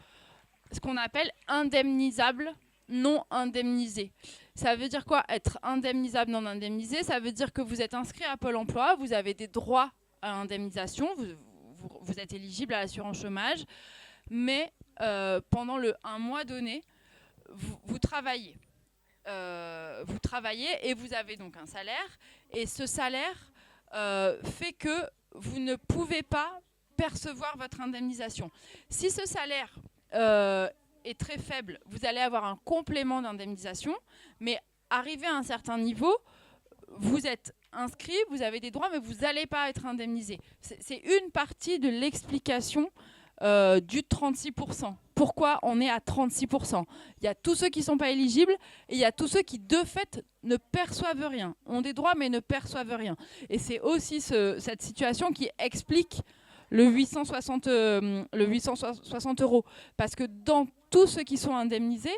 ce qu'on appelle indemnisables, non indemnisés. Ça veut dire quoi, être indemnisable, non indemnisé? Ça veut dire que vous êtes inscrit à Pôle emploi, vous avez des droits à indemnisation, vous êtes éligible à l'assurance chômage, mais pendant un mois donné, vous travaillez. Vous travaillez et vous avez donc un salaire. Et ce salaire fait que vous ne pouvez pas percevoir votre indemnisation. Si ce salaire est très faible, vous allez avoir un complément d'indemnisation, mais arrivé à un certain niveau, vous êtes inscrit, vous avez des droits, mais vous n'allez pas être indemnisé. C'est une partie de l'explication du 36%. Pourquoi on est à 36%? Il y a tous ceux qui ne sont pas éligibles et il y a tous ceux qui, de fait, ne perçoivent rien, ont des droits, mais ne perçoivent rien. Et c'est aussi cette situation qui explique le 860 €. Parce que dans tous ceux qui sont indemnisés,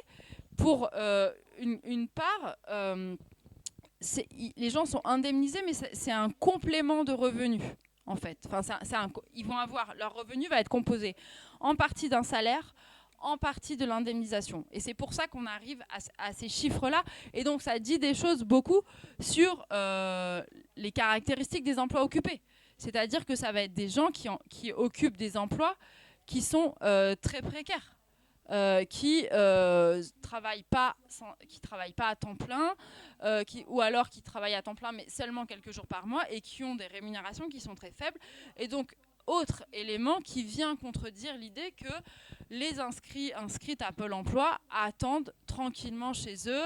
pour une part... les gens sont indemnisés, mais c'est un complément de revenus, en fait. Enfin, ils vont avoir, leur revenu va être composé en partie d'un salaire, en partie de l'indemnisation. Et c'est pour ça qu'on arrive à ces chiffres-là. Et donc, ça dit des choses beaucoup sur les caractéristiques des emplois occupés. C'est-à-dire que ça va être des gens qui occupent des emplois qui sont très précaires. Qui travaillent pas à temps plein, ou alors qui travaillent à temps plein mais seulement quelques jours par mois et qui ont des rémunérations qui sont très faibles. Et donc, autre élément qui vient contredire l'idée que les inscrites à Pôle emploi attendent tranquillement chez eux.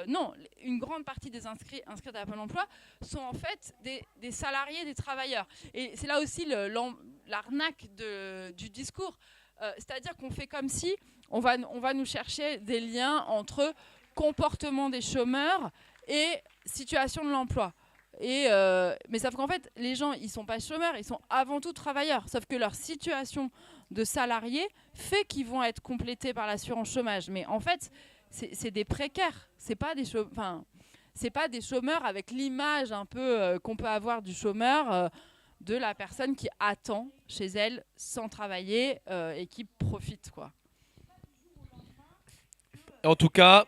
Non, une grande partie des inscrits à Pôle emploi sont en fait des salariés, des travailleurs. Et c'est là aussi l'arnaque du discours. C'est-à-dire qu'on fait comme si on va nous chercher des liens entre comportement des chômeurs et situation de l'emploi. Mais sauf qu'en fait, les gens, ils ne sont pas chômeurs, ils sont avant tout travailleurs. Sauf que leur situation de salarié fait qu'ils vont être complétés par l'assurance chômage. Mais en fait, c'est des précaires. C'est pas des chômeurs avec l'image un peu qu'on peut avoir du chômeur, de la personne qui attend chez elle sans travailler et qui profite, quoi. En tout cas,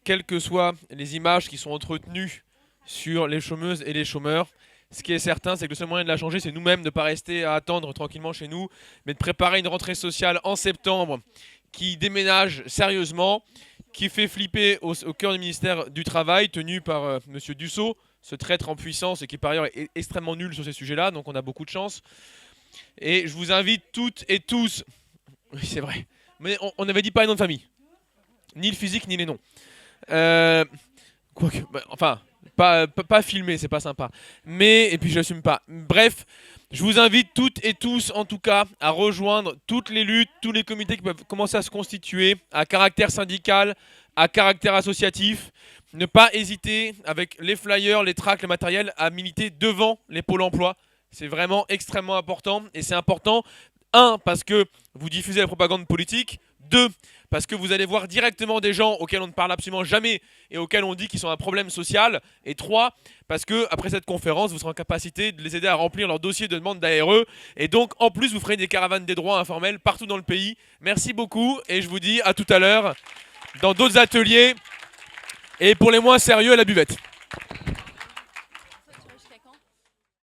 quelles que soient les images qui sont entretenues sur les chômeuses et les chômeurs, ce qui est certain, c'est que le seul moyen de la changer, c'est nous-mêmes de ne pas rester à attendre tranquillement chez nous, mais de préparer une rentrée sociale en septembre qui déménage sérieusement, qui fait flipper au cœur du ministère du Travail, tenu par M. Dussault, ce traître en puissance et qui par ailleurs est extrêmement nul sur ces sujets-là, donc on a beaucoup de chance. Et je vous invite toutes et tous, oui c'est vrai, mais on n'avait dit pas les noms de famille, ni le physique ni les noms. Quoique, enfin, pas filmer, c'est pas sympa. Mais, et puis j'assume pas. Bref, je vous invite toutes et tous, en tout cas, à rejoindre toutes les luttes, tous les comités qui peuvent commencer à se constituer, à caractère syndical, à caractère associatif. Ne pas hésiter, avec les flyers, les tracts, le matériel, à militer devant les pôles emploi. C'est vraiment extrêmement important. Et c'est important, 1, parce que vous diffusez la propagande politique. 2, parce que vous allez voir directement des gens auxquels on ne parle absolument jamais et auxquels on dit qu'ils sont un problème social. Et 3, parce que après cette conférence, vous serez en capacité de les aider à remplir leur dossier de demande d'ARE. Et donc, en plus, vous ferez des caravanes des droits informels partout dans le pays. Merci beaucoup et je vous dis à tout à l'heure dans d'autres ateliers et pour les moins sérieux à la buvette.